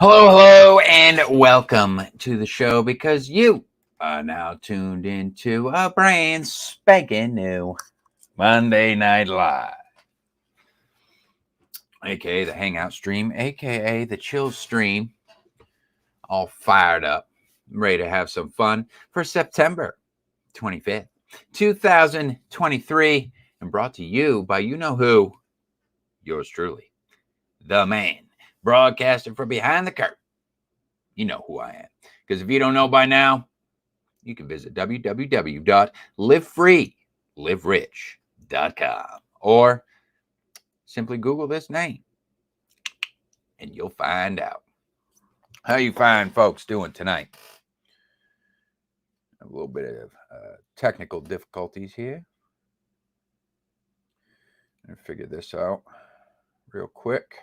Hello, and welcome to the show because you are now tuned into a brand spanking new Monday Night Live, aka the Hangout stream, aka the Chill stream, all fired up, ready to have some fun for September 25th, 2023, and brought to you by you know who, yours truly, the man, broadcasting from behind the curtain. You know who I am. Because if you don't know by now, you can visit www.livefreeliverich.com or simply Google this name and you'll find out. How you fine folks doing tonight? A little bit of technical difficulties here. I'll figure this out real quick.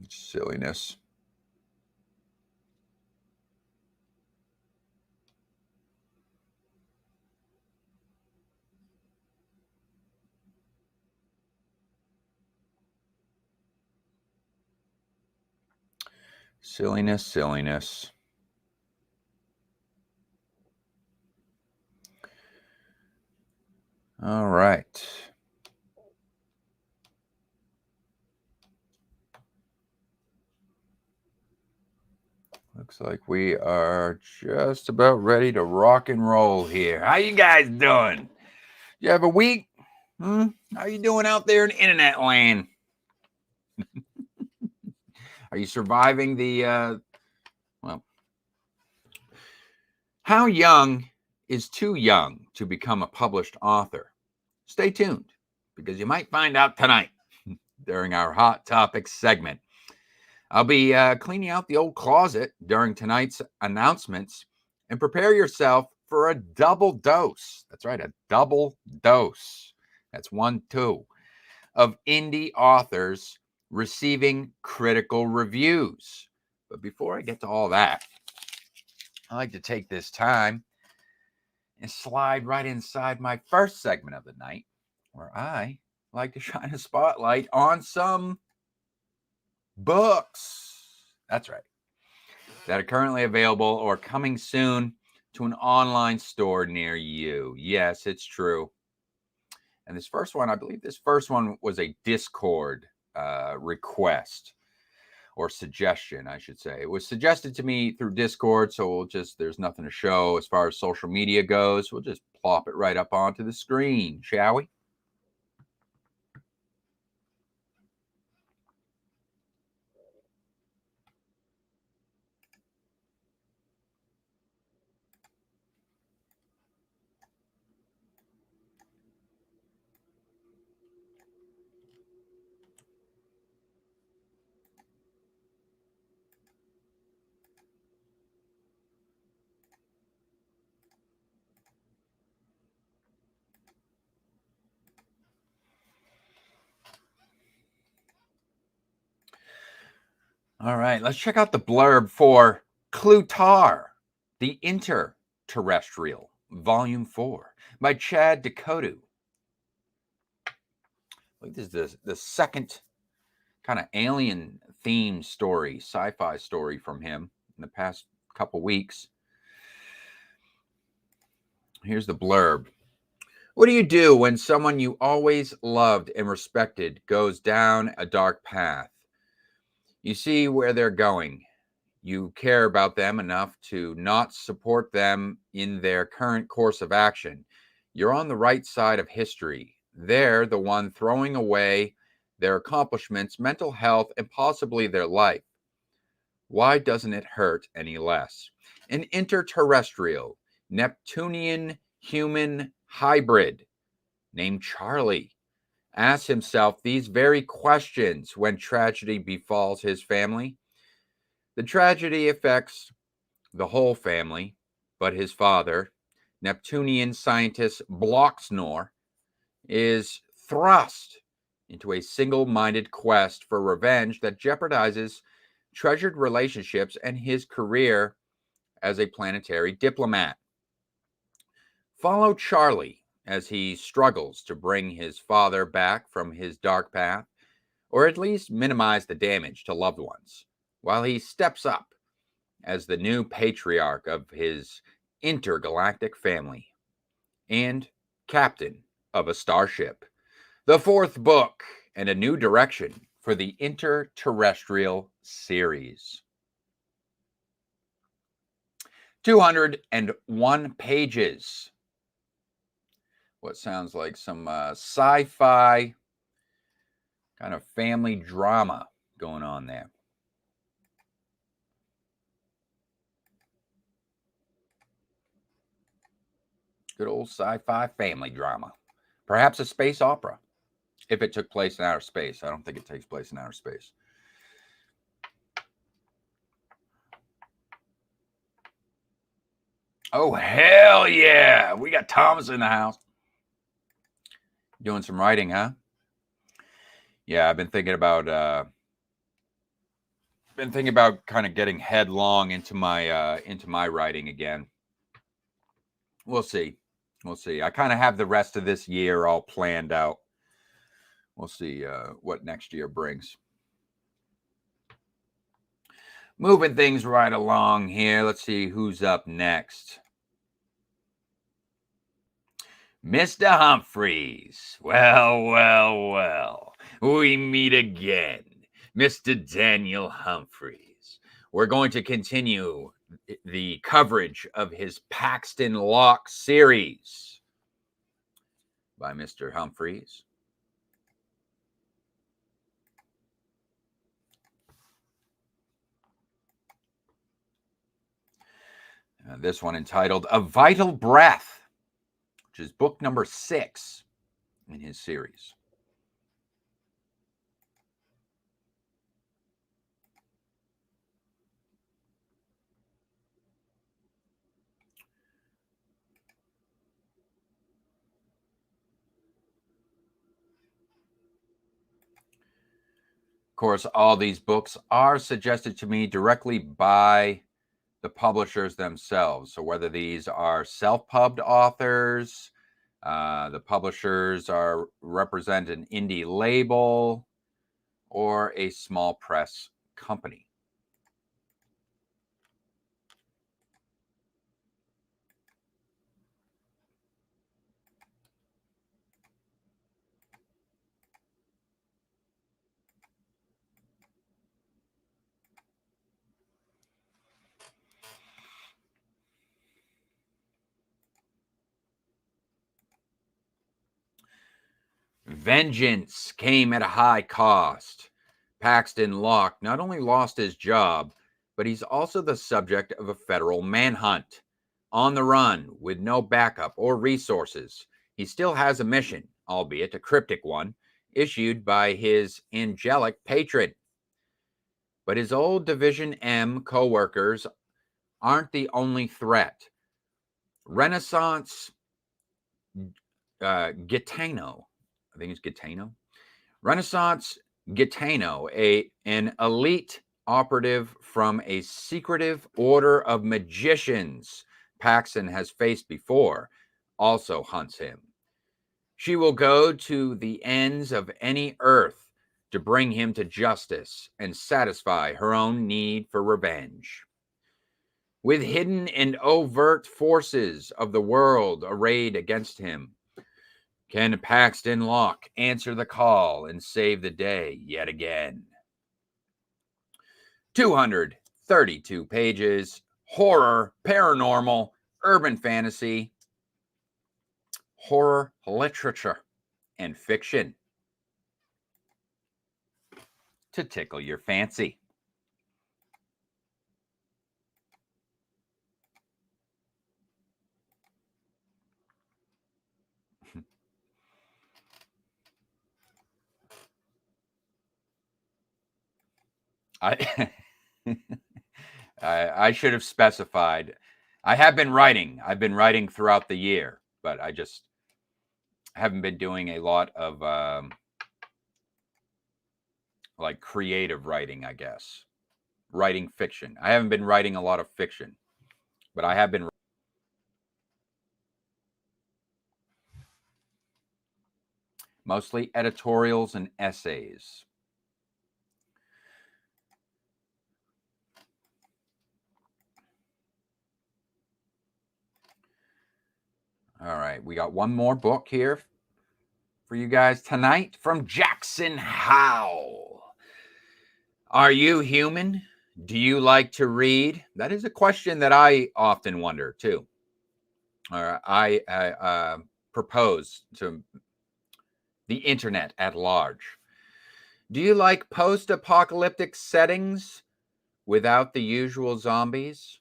Silliness. Silliness. All right. Looks like we are just about ready to rock and roll here. How you guys doing? You have a week? How you doing out there in internet land? Are you surviving the, how young is too young to become a published author? Stay tuned because you might find out tonight during our Hot Topics segment. I'll be cleaning out the old closet during tonight's announcements, and prepare yourself for a double dose. That's right, a double dose. That's 1, 2 of indie authors receiving critical reviews. But before I get to all that, I like to take this time and slide right inside my first segment of the night, where I like to shine a spotlight on some books. That's right. That are currently available or coming soon to an online store near you. Yes, it's true. And this first one, I believe this first one was a Discord request or suggestion, I should say. It was suggested to me through Discord, so there's nothing to show as far as social media goes. We'll just plop it right up onto the screen, shall we? All right, let's check out the blurb for Klutar, the Inter-Terrestrial, Volume 4, by Chad Descoteaux. I think this is the second kind of alien themed story, sci-fi story from him in the past couple weeks. Here's the blurb. What do you do when someone you always loved and respected goes down a dark path? You see where they're going. You care about them enough to not support them in their current course of action. You're on the right side of history. They're the one throwing away their accomplishments, mental health, and possibly their life. Why doesn't it hurt any less? An inter-terrestrial, Neptunian human hybrid named Charlie asks himself these very questions when tragedy befalls his family. The tragedy affects the whole family, but his father, Neptunian scientist Bloxnor, is thrust into a single-minded quest for revenge that jeopardizes treasured relationships and his career as a planetary diplomat. Follow Charlie as he struggles to bring his father back from his dark path, or at least minimize the damage to loved ones, while he steps up as the new patriarch of his intergalactic family and captain of a starship. The fourth book and a new direction for the Inter-Terrestrial series. 201 pages. What sounds like some sci-fi kind of family drama going on there. Good old sci-fi family drama. Perhaps a space opera, if it took place in outer space. I don't think it takes place in outer space. Oh, hell yeah. We got Thomas in the house. Doing some writing, huh? Yeah, I've been thinking about kind of getting headlong into my writing again. We'll see. I kind of have the rest of this year all planned out. We'll see what next year brings. Moving things right along here. Let's see who's up next. Mr. Humphreys. Well. We meet again. Mr. Daniel Humphreys. We're going to continue the coverage of his Paxton Locke series by Mr. Humphreys. This one entitled A Vital Breath, which is book number 6 in his series. Of course, all these books are suggested to me directly by the publishers themselves. So whether these are self-pubbed authors, the publishers represent an indie label, or a small press company. Vengeance came at a high cost. Paxton Locke not only lost his job, but he's also the subject of a federal manhunt. On the run, with no backup or resources, he still has a mission, albeit a cryptic one, issued by his angelic patron. But his old Division M co-workers aren't the only threat. Renaissance Gitano, I think it's Gitano. Renaissance Gitano, an elite operative from a secretive order of magicians Paxton has faced before, also hunts him. She will go to the ends of any earth to bring him to justice and satisfy her own need for revenge. With hidden and overt forces of the world arrayed against him, can Paxton Locke answer the call and save the day yet again? 232 pages, horror, paranormal, urban fantasy, horror literature, and fiction to tickle your fancy. I should have specified. I have been writing. I've been writing throughout the year, but I just haven't been doing a lot of like creative writing, I guess. Writing fiction. I haven't been writing a lot of fiction, but I have been mostly editorials and essays. All right, we got one more book here for you guys tonight from Jackson Howl. Are you human? Do you like to read? That is a question that I often wonder too. I propose to the internet at large. Do you like post-apocalyptic settings without the usual zombies?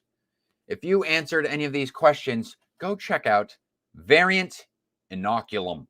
If you answered any of these questions, go check out Variant Inoculum.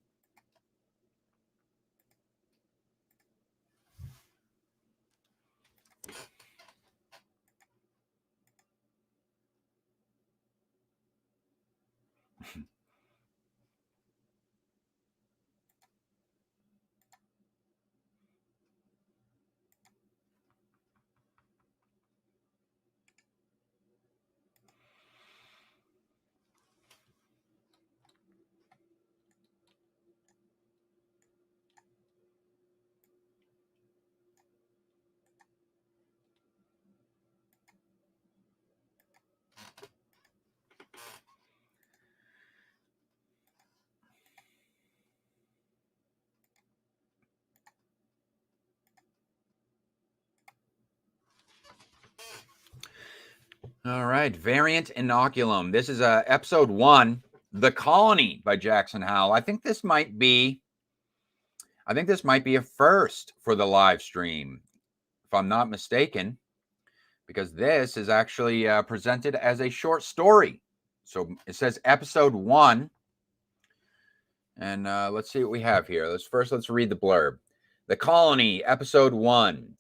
All right, Variant Inoculum. This is episode 1, The Colony by Jackson Howl. I think this might be a first for the live stream, if I'm not mistaken, because this is actually presented as a short story. So it says episode 1, and let's see what we have here. Let's read the blurb. The Colony, episode 1.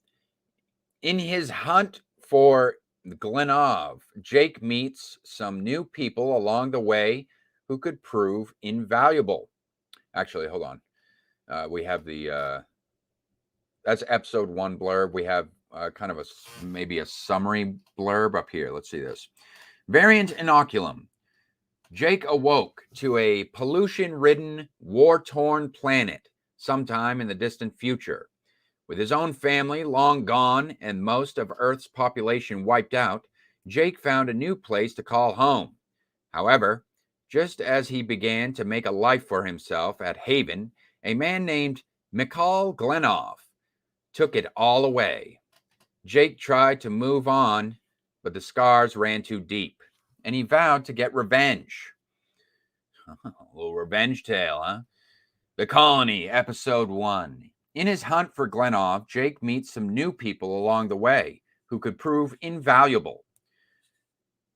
In his hunt for Glenov, Jake meets some new people along the way who could prove invaluable. Actually, hold on. We have that's episode 1 blurb. We have kind of maybe a summary blurb up here. Let's see this. Variant Inoculum. Jake awoke to a pollution-ridden, war-torn planet sometime in the distant future. With his own family long gone and most of Earth's population wiped out, Jake found a new place to call home. However, just as he began to make a life for himself at Haven, a man named Mikhail Glenov took it all away. Jake tried to move on, but the scars ran too deep, and he vowed to get revenge. A little revenge tale, huh? The Colony, episode 1. In his hunt for Glenov, Jake meets some new people along the way who could prove invaluable.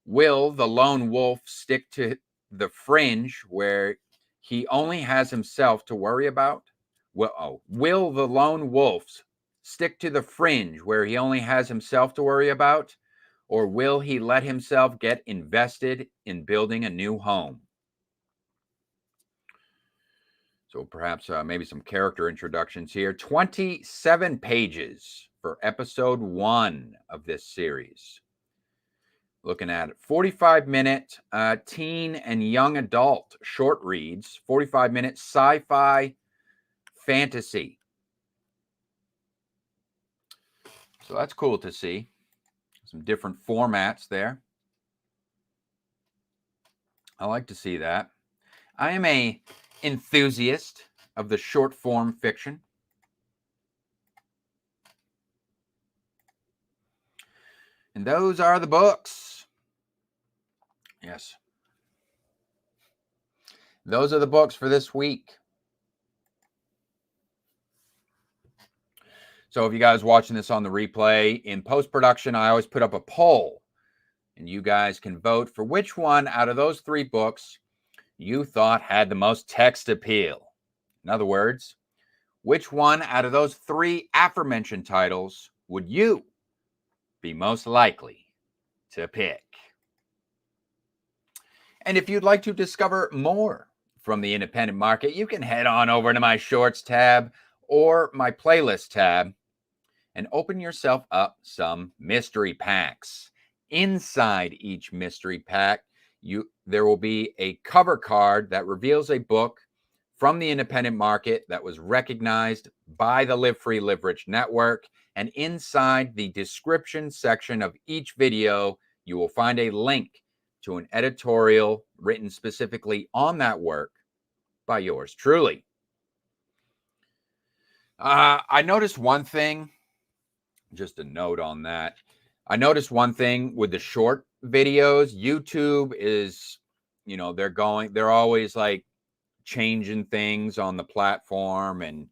Will the lone wolf stick to the fringe where he only has himself to worry about? Will the lone wolf stick to the fringe where he only has himself to worry about? Or will he let himself get invested in building a new home? So perhaps maybe some character introductions here. 27 pages for episode 1 of this series. Looking at it, 45-minute teen and young adult short reads, 45-minute sci-fi fantasy. So that's cool to see. Some different formats there. I like to see that. I am a enthusiast of the short form fiction. And those are the books. Yes. Those are the books for this week. So if you guys watching this on the replay, in post-production, I always put up a poll. And you guys can vote for which one out of those 3 books you thought had the most text appeal. In other words, which one out of those 3 aforementioned titles would you be most likely to pick? And if you'd like to discover more from the independent market, you can head on over to my Shorts tab or my Playlist tab. and open yourself up some mystery packs. Inside each mystery pack, there will be a cover card that reveals a book from the independent market that was recognized by the Live Free, Live Rich network. And inside the description section of each video, you will find a link to an editorial written specifically on that work by yours truly. I noticed one thing, just a note on that. I noticed one thing with the short videos. YouTube is, they're always like changing things on the platform and,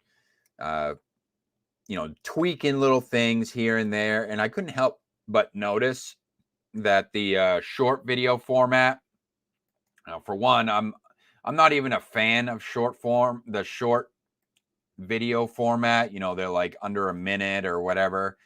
tweaking little things here and there. And I couldn't help but notice that the short video format, for one, I'm not even a fan of the short video format. They're like under a minute or whatever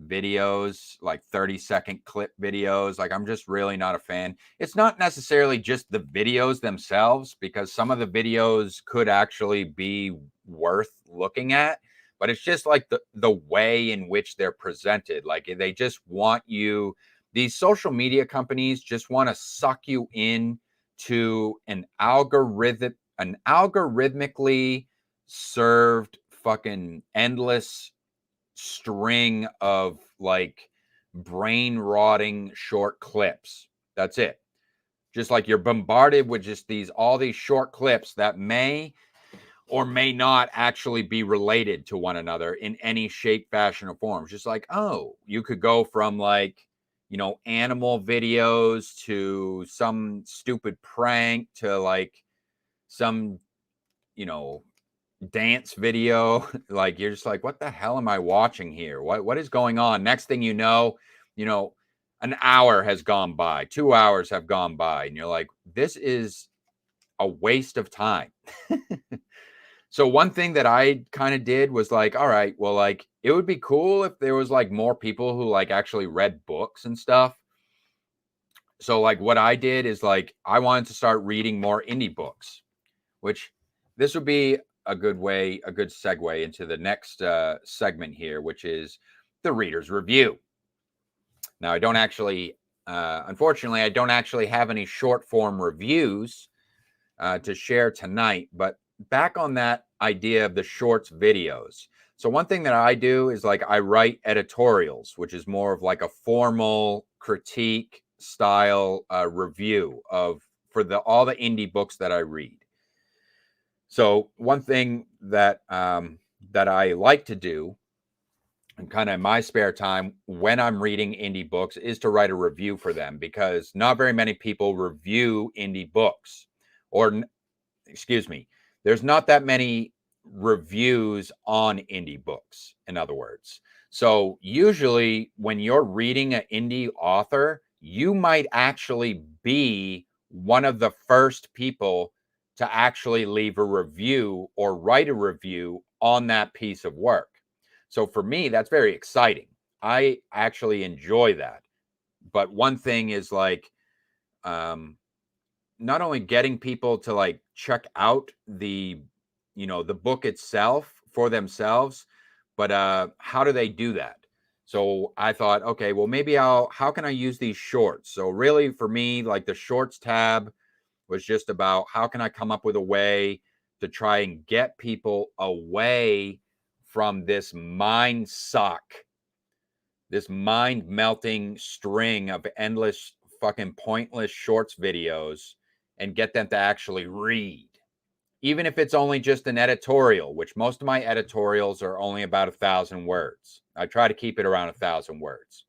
videos, like 30-second clip videos. Like, I'm just really not a fan. It's not necessarily just the videos themselves, because some of the videos could actually be worth looking at, but it's just like the way in which they're presented. Like, they just want you, these social media companies just want to suck you in to an algorithmically served fucking endless string of like brain rotting short clips. That's it. Just like you're bombarded with just all these short clips that may or may not actually be related to one another in any shape, fashion, or form. It's just like, oh, you could go from like, animal videos to some stupid prank to like some, dance video. Like, you're just like, what the hell am I watching here? What is going on? Next thing you know, an hour has gone by, 2 hours have gone by, and you're like, this is a waste of time. So one thing that I kind of did was like, all right, well, like, it would be cool if there was like more people who like actually read books and stuff. So like what I did is like, I wanted to start reading more indie books, which this would be a good segue into the next segment here, which is the reader's review. Now, I don't actually, unfortunately, I don't actually have any short form reviews to share tonight, but back on that idea of the shorts videos. So one thing that I do is like, I write editorials, which is more of like a formal critique style review for all the indie books that I read. So one thing that that I like to do, and kind of in my spare time when I'm reading indie books, is to write a review for them, because not very many people review indie books, or excuse me, there's not that many reviews on indie books, in other words. So usually when you're reading an indie author, you might actually be one of the first people to actually leave a review or write a review on that piece of work. So for me, that's very exciting. I actually enjoy that. But one thing is like, not only getting people to like check out the book itself for themselves, but how do they do that? So I thought, okay, well, maybe how can I use these shorts? So really for me, like, the shorts tab was just about how can I come up with a way to try and get people away from this mind melting string of endless fucking pointless shorts videos, and get them to actually read. Even if it's only just an editorial, which most of my editorials are only about 1,000 words. I try to keep it around 1,000 words.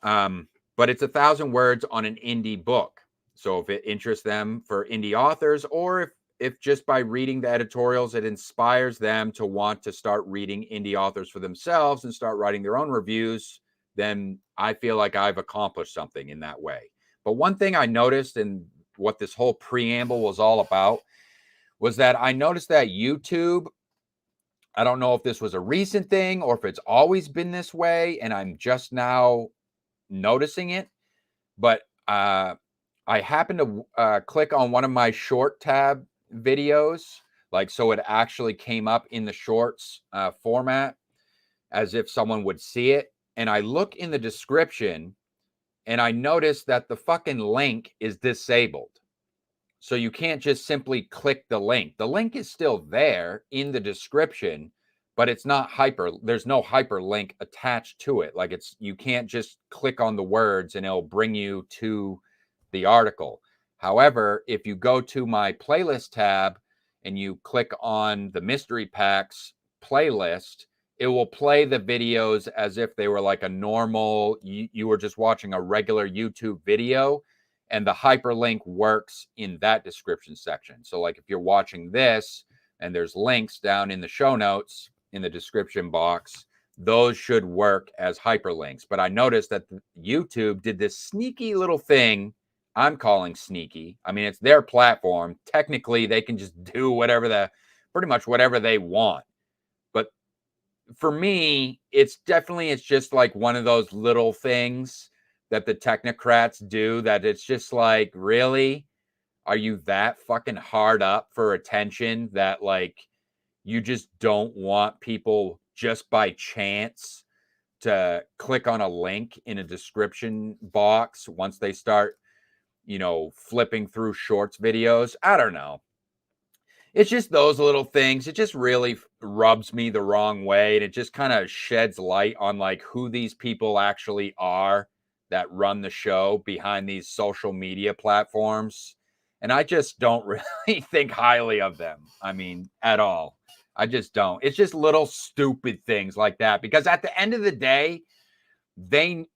But it's 1,000 words on an indie book. So if it interests them for indie authors, or if just by reading the editorials, it inspires them to want to start reading indie authors for themselves and start writing their own reviews, then I feel like I've accomplished something in that way. But one thing I noticed, and what this whole preamble was all about, was that I noticed that YouTube, I don't know if this was a recent thing or if it's always been this way and I'm just now noticing it, but I happened to click on one of my short tab videos, like, so it actually came up in the shorts format. as if someone would see it. And I look in the description and I notice that the fucking link is disabled. So you can't just simply click the link. The link is still there in the description, but it's not there's no hyperlink attached to it. Like you can't just click on the words and it'll bring you to the article. However, if you go to my playlist tab and you click on the mystery packs playlist, it will play the videos as if they were like a normal, you were just watching a regular YouTube video, and the hyperlink works in that description section. So like if you're watching this and there's links down in the show notes in the description box, those should work as hyperlinks. But I noticed that YouTube did this sneaky little thing. I'm calling sneaky. I mean, it's their platform. Technically, they can just do pretty much whatever they want. But for me, it's just like one of those little things that the technocrats do, that it's just like, really? Are you that fucking hard up for attention that like you just don't want people just by chance to click on a link in a description box once they start, flipping through shorts videos? I don't know. It's just those little things. It just really rubs me the wrong way. And it just kind of sheds light on like who these people actually are that run the show behind these social media platforms. And I just don't really think highly of them. I mean, at all. I just don't. It's just little stupid things like that. Because at the end of the day, they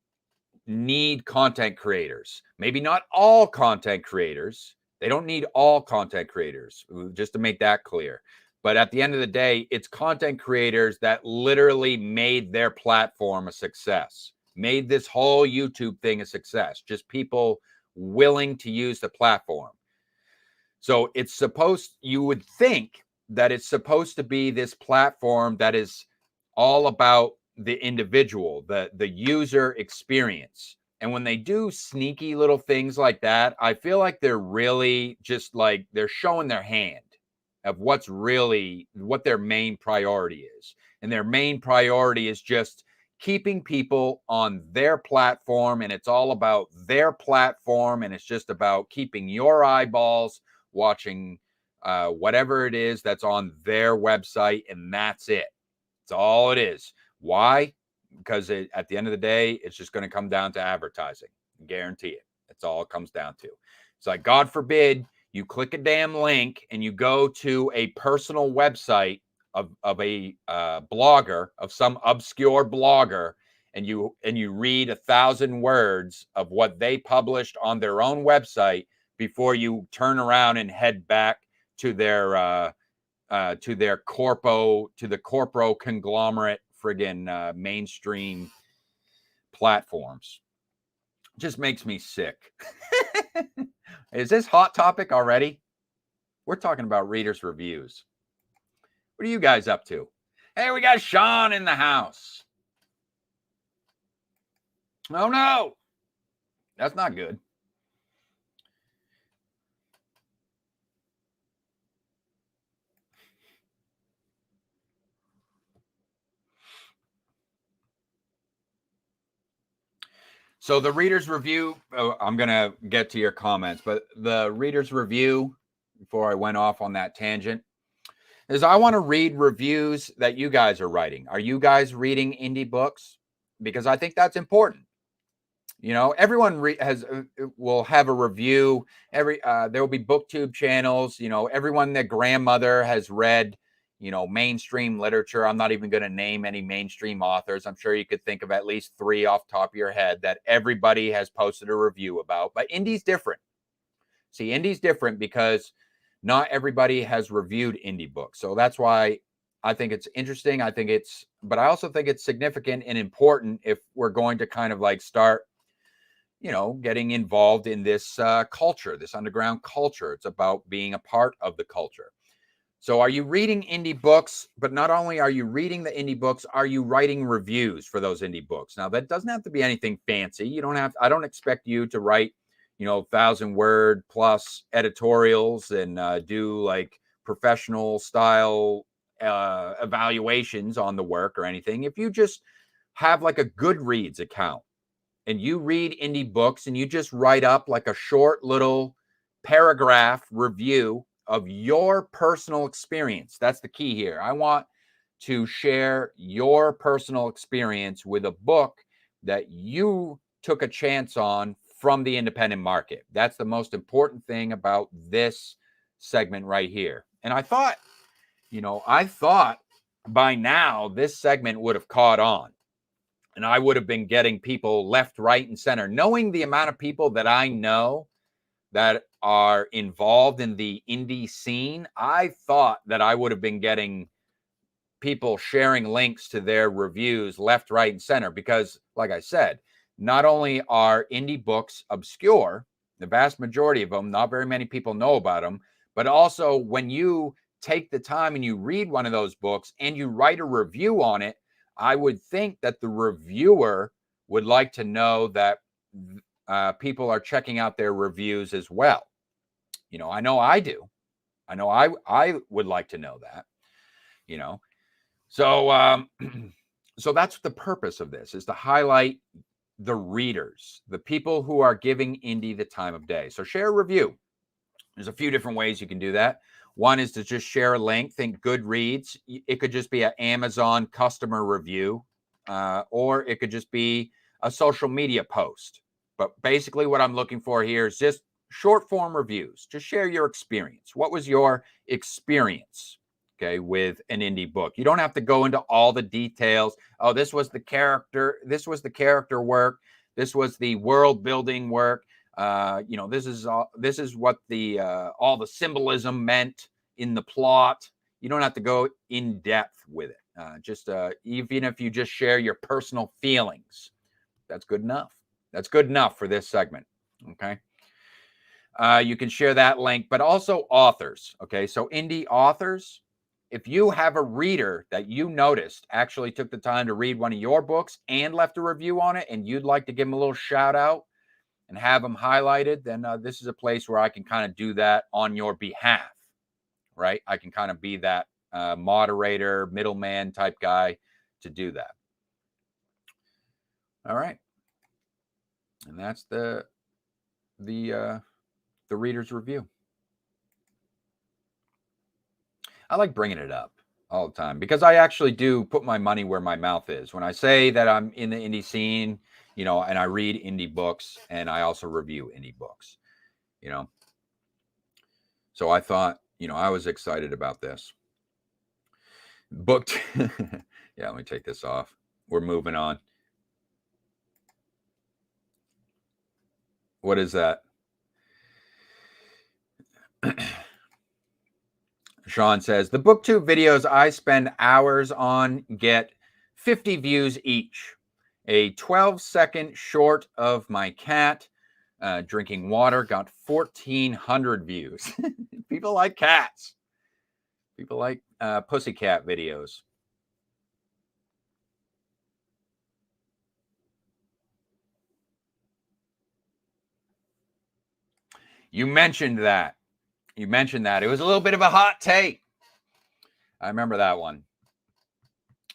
need content creators. Maybe not all content creators. They don't need all content creators, just to make that clear. But at the end of the day, it's content creators that literally made their platform a success, made this whole YouTube thing a success. Just people willing to use the platform. So you would think that it's supposed to be this platform that is all about the individual, the user experience. And when they do sneaky little things like that, I feel like they're really just like they're showing their hand of what their main priority is. And their main priority is just keeping people on their platform, and it's all about their platform, and it's just about keeping your eyeballs watching whatever it is that's on their website, and that's it. That's all it is. Why? Because at the end of the day, it's just going to come down to advertising. Guarantee it. That's all it comes down to. It's like, God forbid, you click a damn link and you go to a personal website of a blogger, of some obscure blogger, and you read 1,000 words of what they published on their own website before you turn around and head back to their corpo conglomerate friggin' mainstream platforms. Just makes me sick. Is this hot topic already? We're talking about readers' reviews. What are you guys up to? Hey, we got Sean in the house. Oh no, that's not good. So the reader's review, I'm going to get to your comments, but the reader's review, before I went off on that tangent, is I want to read reviews that you guys are writing. Are you guys reading indie books? Because I think that's important. Everyone will have a review. There will be Booktube channels. Everyone, their grandmother has read mainstream literature. I'm not even going to name any mainstream authors. I'm sure you could think of at least 3 off the top of your head that everybody has posted a review about. But indie's different. See, indie's different because not everybody has reviewed indie books. So that's why I think it's interesting. But I also think it's significant and important if we're going to kind of like start, getting involved in this culture, this underground culture. It's about being a part of the culture. So are you reading indie books? But not only are you reading the indie books, are you writing reviews for those indie books? Now, that doesn't have to be anything fancy. I don't expect you to write, 1,000-word plus editorials and do like professional style evaluations on the work or anything. If you just have like a Goodreads account and you read indie books and you just write up like a short little paragraph review of your personal experience. That's the key here. I want to share your personal experience with a book that you took a chance on from the independent market. That's the most important thing about this segment right here. And I thought by now this segment would have caught on. And I would have been getting people left, right, and center. Knowing the amount of people that I know that are involved in the indie scene, I thought that I would have been getting people sharing links to their reviews left, right, and center. Because, like I said, not only are indie books obscure, the vast majority of them, not very many people know about them, but also when you take the time and you read one of those books and you write a review on it, I would think that the reviewer would like to know that people are checking out their reviews as well. I know I do. I know I would like to know that, So, so that's the purpose of this, is to highlight the readers, the people who are giving indie the time of day. So share a review. There's a few different ways you can do that. One is to just share a link. Think Goodreads. It could just be an Amazon customer review, or it could just be a social media post. But basically what I'm looking for here is just short form reviews. Just share your experience. What was your experience, with an indie book? You don't have to go into all the details. Oh, this was the character. This was the character work. This was the world building work. This is what the all the symbolism meant in the plot. You don't have to go in depth with it. Even if you just share your personal feelings, that's good enough. That's good enough for this segment. Okay. You can share that link, but also authors. Okay. So indie authors, if you have a reader that you noticed actually took the time to read one of your books and left a review on it, and you'd like to give them a little shout out and have them highlighted, then this is a place where I can kind of do that on your behalf, right? I can kind of be that moderator, middleman type guy to do that. All right. And that's the reader's review. I like bringing it up all the time because I actually do put my money where my mouth is. When I say that I'm in the indie scene, and I read indie books and I also review indie books, So I thought, I was excited about this. Booked. Yeah, let me take this off. We're moving on. What is that? Sean says, the Booktube videos I spend hours on get 50 views each. A 12-second short of my cat drinking water got 1,400 views. People like cats. People like pussycat videos. You mentioned that. It was a little bit of a hot take. I remember that one.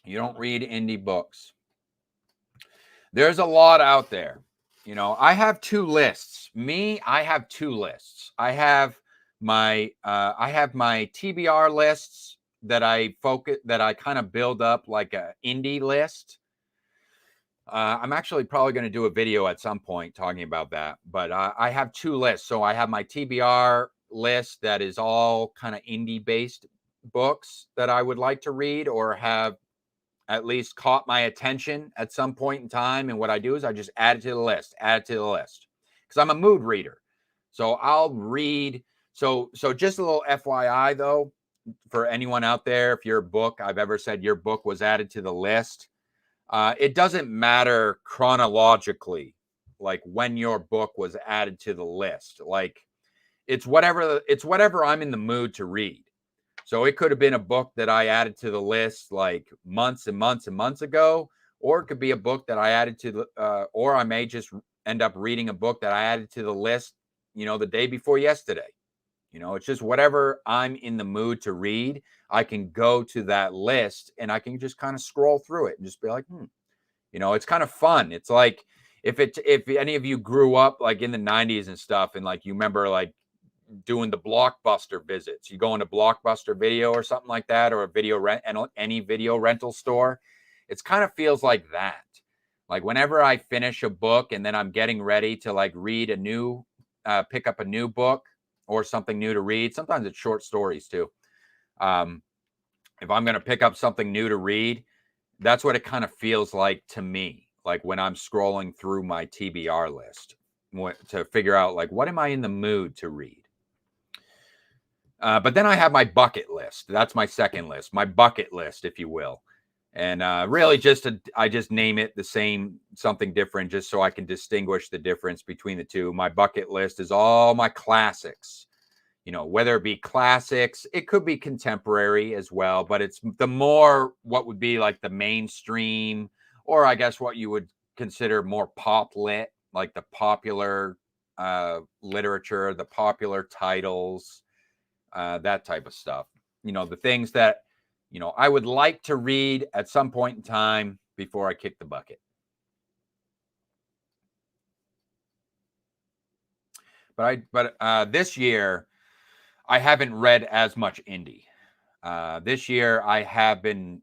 You don't read indie books. There's a lot out there. I have two lists. I have two lists. I have my TBR lists that I kind of build up like a indie list. I'm actually probably going to do a video at some point talking about that, but I have two lists. So I have my TBR list that is all kind of indie based books that I would like to read or have at least caught my attention at some point in time. And what I do is I just add it to the list, because I'm a mood reader. So I'll read. So just a little FYI though, for anyone out there, if your book, I've ever said your book was added to the list, it doesn't matter chronologically, like when your book was added to the list. Like it's whatever I'm in the mood to read. So it could have been a book that I added to the list like months and months and months ago, or it could be a book that I added to the, or I may just end up reading a book that I added to the list, the day before yesterday. You know, it's just whatever I'm in the mood to read, I can go to that list and I can just kind of scroll through it and just be like, you know, it's kind of fun. It's like if any of you grew up like in the 90s and stuff, and like you remember like doing the Blockbuster visits, you go into Blockbuster Video or something like that, or a video rent and any video rental store. It's kind of feels like that. Like whenever I finish a book and then I'm getting ready to like read a new, pick up a new book or something new to read. Sometimes it's short stories too. If I'm going to pick up something new to read, that's what it kind of feels like to me. Like when I'm scrolling through my TBR list to figure out like, what am I in the mood to read? But then I have my bucket list. That's my second list, my bucket list, if you will. And really I just name it the same, something different, just so I can distinguish the difference between the two. My bucket list is all my classics, you know, whether it be classics, it could be contemporary as well, but it's the more what would be like the mainstream, or I guess what you would consider more pop lit, like the popular literature, the popular titles, that type of stuff. You know, the things that, you know, I would like to read at some point in time before I kick the bucket. But this year, I haven't read as much indie. This year, I have been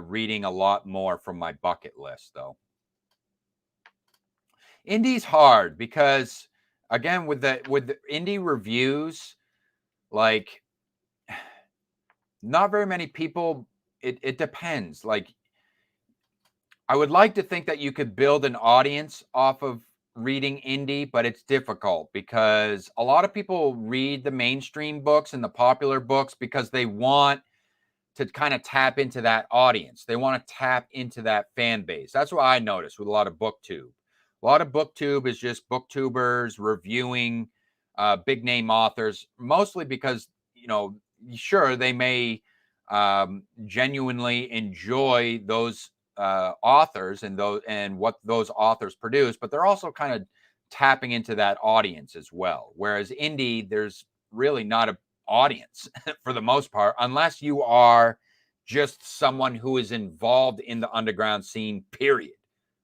reading a lot more from my bucket list, though. Indie's hard because, again, with the indie reviews, like not very many people. It depends. Like, I would like to think that you could build an audience off of reading indie, but it's difficult because a lot of people read the mainstream books and the popular books because they want to kind of tap into that audience. They want to tap into that fan base. That's what I noticed with a lot of Booktube. A lot of Booktube is just booktubers reviewing big name authors, mostly because, you know, sure, they may genuinely enjoy those authors and what those authors produce, but they're also kind of tapping into that audience as well. Whereas indie, there's really not a audience for the most part, unless you are just someone who is involved in the underground scene, period.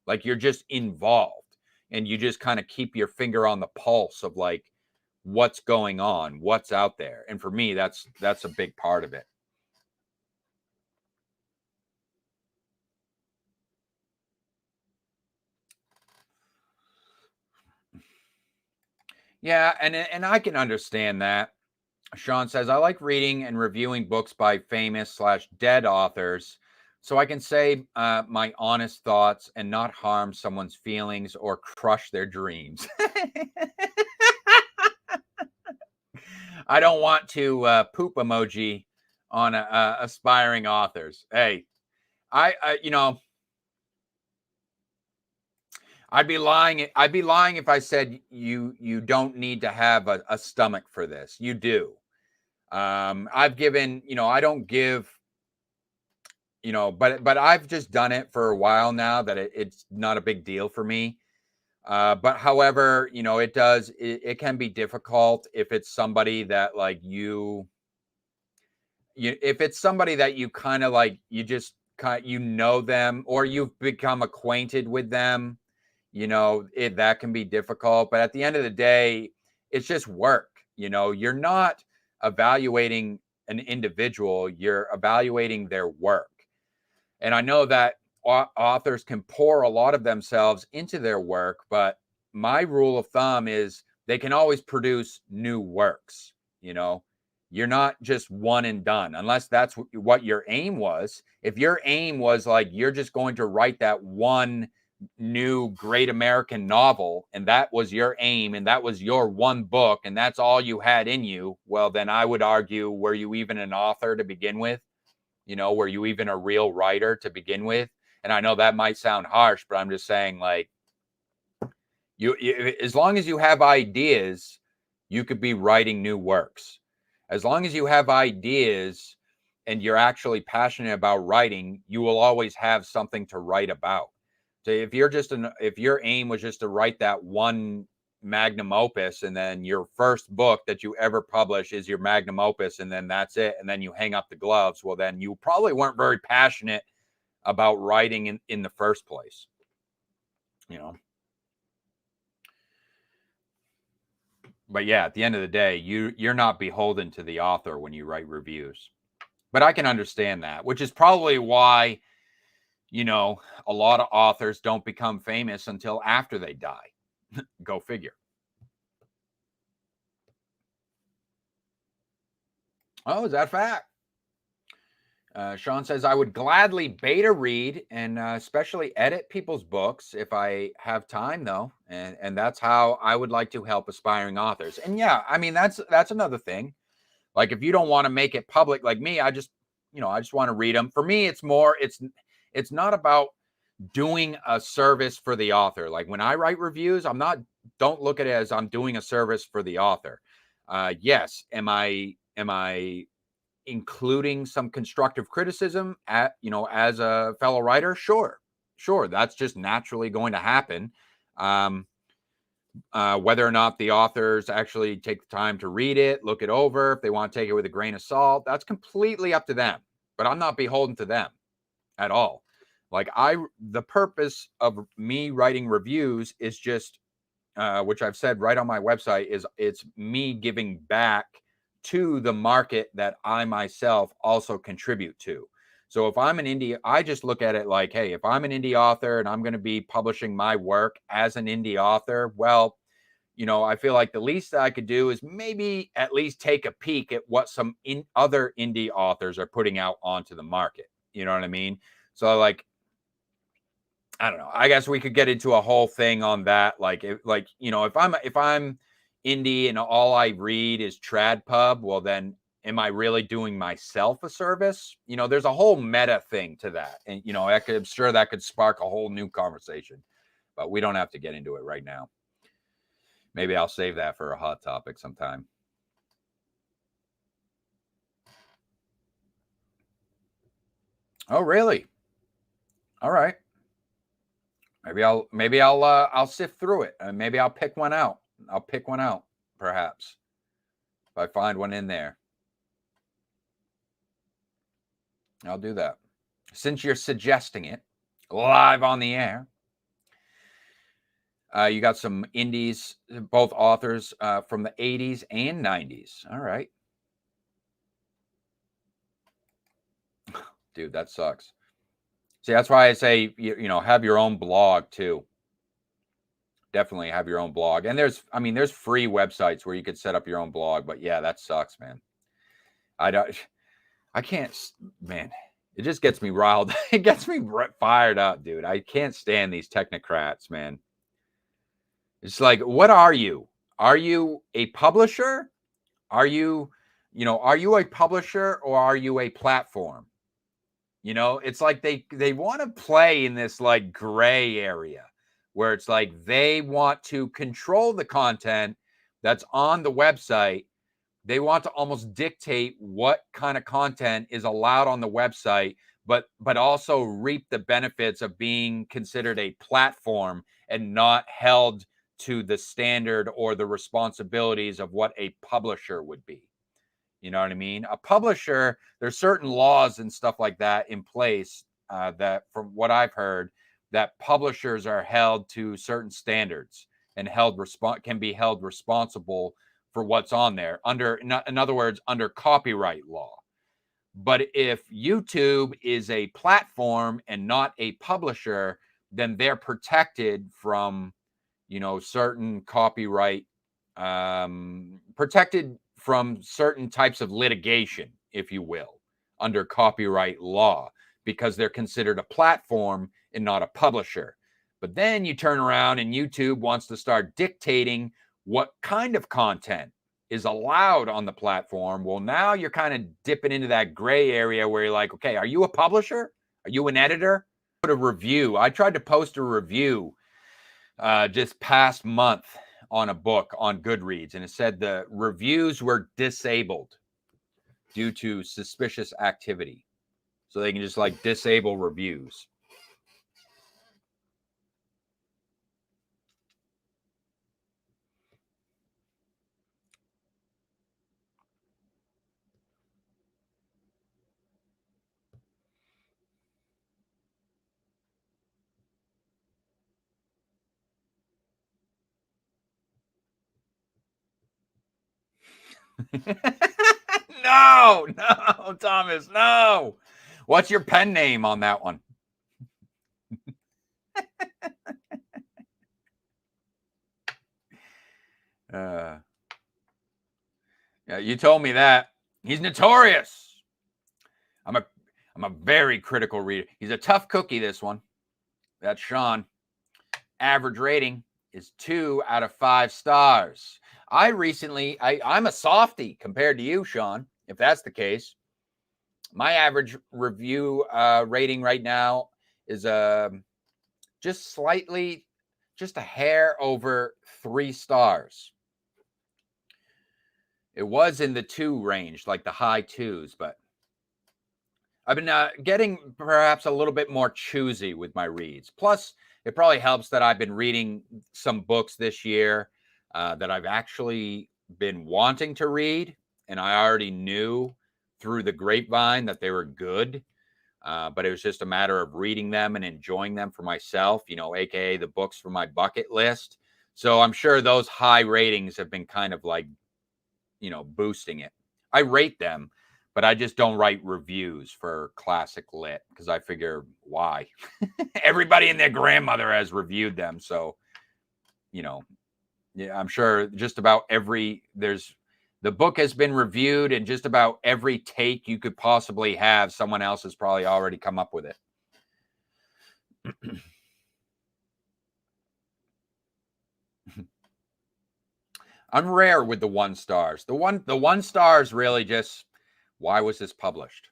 Like you're just involved and you just kind of keep your finger on the pulse of like what's going on, what's out there. And for me, that's a big part of it. Yeah, and I can understand that. Sean says, I like reading and reviewing books by famous / dead authors so I can say my honest thoughts and not harm someone's feelings or crush their dreams. I don't want to poop emoji on aspiring authors. Hey, I you know, I'd be lying. I'd be lying if I said you don't need to have a stomach for this. You do. I've given, you know, I don't give, you know, but I've just done it for a while now that it's not a big deal for me. But however, you know, it can be difficult if it's somebody that like if it's somebody that you kind of like, you just kind, you know them or you've become acquainted with them, you know, that can be difficult. But at the end of the day, it's just work. You know, you're not evaluating an individual, you're evaluating their work. And I know that authors can pour a lot of themselves into their work, but my rule of thumb is they can always produce new works. You know, you're not just one and done, unless that's what your aim was. If your aim was like, you're just going to write that one new great American novel, and that was your aim, and that was your one book, and that's all you had in you, well, then I would argue, were you even an author to begin with? You know, were you even a real writer to begin with? And I know that might sound harsh, but I'm just saying, like, you as long as you have ideas, you could be writing new works. As long as you have ideas and you're actually passionate about writing, you will always have something to write about. So if you're just if your aim was just to write that one magnum opus, and then your first book that you ever publish is your magnum opus, and then that's it, and then you hang up the gloves, well, then you probably weren't very passionate about writing in the first place, you know. But yeah, at the end of the day, you're not beholden to the author when you write reviews. But I can understand that, which is probably why, you know, a lot of authors don't become famous until after they die. Go figure. Oh, is that fact? Sean says, I would gladly beta read and especially edit people's books if I have time, though. And that's how I would like to help aspiring authors. And yeah, I mean, that's another thing. Like, if you don't want to make it public, like me, I just want to read them. For me, it's more, it's not about doing a service for the author. Like, when I write reviews, don't look at it as I'm doing a service for the author. Yes. Am I including some constructive criticism as a fellow writer? Sure. That's just naturally going to happen. Whether or not the authors actually take the time to read it, look it over, if they want to take it with a grain of salt, that's completely up to them. But I'm not beholden to them at all. Like, the purpose of me writing reviews is just, which I've said right on my website, is it's me giving back to the market that I myself also contribute to. So if I'm an indie, I just look at it like, hey, if I'm an indie author and I'm going to be publishing my work as an indie author, well, I feel like the least that I could do is maybe at least take a peek at what some other indie authors are putting out onto the market. You know what I mean? So, like, I don't know. I guess we could get into a whole thing on that. Like, if I'm indie and all I read is trad pub, well, then am I really doing myself a service? There's a whole meta thing to that. And, I'm sure that could spark a whole new conversation, but we don't have to get into it right now. Maybe I'll save that for a hot topic sometime. Oh, really? All right. Maybe I'll sift through it, and maybe I'll pick one out. Perhaps, if I find one in there. I'll do that. Since you're suggesting it live on the air, you got some indies, both authors from the 80s and 90s. All right. Dude, that sucks. See, that's why I say, have your own blog too. Definitely have your own blog. And there's free websites where you could set up your own blog, but yeah, that sucks, man. I can't, man, it just gets me riled. It gets me fired up, dude. I can't stand these technocrats, man. It's like, what are you? Are you a publisher? Are you a publisher, or are you a platform? It's like they want to play in this like gray area where it's like they want to control the content that's on the website. They want to almost dictate what kind of content is allowed on the website, but also reap the benefits of being considered a platform and not held to the standard or the responsibilities of what a publisher would be. You know what I mean? A publisher, there's certain laws and stuff like that in place that, from what I've heard, that publishers are held to certain standards and can be held responsible for what's on there in other words, under copyright law. But if YouTube is a platform and not a publisher, then they're protected from, certain copyright, protected from certain types of litigation, if you will, under copyright law, because they're considered a platform and not a publisher. But then you turn around and YouTube wants to start dictating what kind of content is allowed on the platform. Well, now you're kind of dipping into that gray area where you're like, okay, are you a publisher? Are you an editor? Put a review. I tried to post a review just past month on a book on Goodreads, and it said the reviews were disabled due to suspicious activity. So they can just like disable reviews. No, Thomas, no. What's your pen name on that one? Yeah, you told me that. He's notorious. I'm a very critical reader. He's a tough cookie, this one. That's Sean. Average rating is 2 out of 5 stars. I'm a softie compared to you, Sean, if that's the case. My average review rating right now is just a hair over 3 stars. It was in the 2 range, like the high 2s, but I've been getting perhaps a little bit more choosy with my reads. Plus, it probably helps that I've been reading some books this year that I've actually been wanting to read, and I already knew through the grapevine that they were good. But it was just a matter of reading them and enjoying them for myself, aka the books for my bucket list. So I'm sure those high ratings have been kind of like, boosting it. I rate them, but I just don't write reviews for classic lit because I figure why? Everybody and their grandmother has reviewed them. So, yeah, I'm sure just about the book has been reviewed, and just about every take you could possibly have, someone else has probably already come up with it. I'm rare with the 1 stars. The 1 stars really just, why was this published?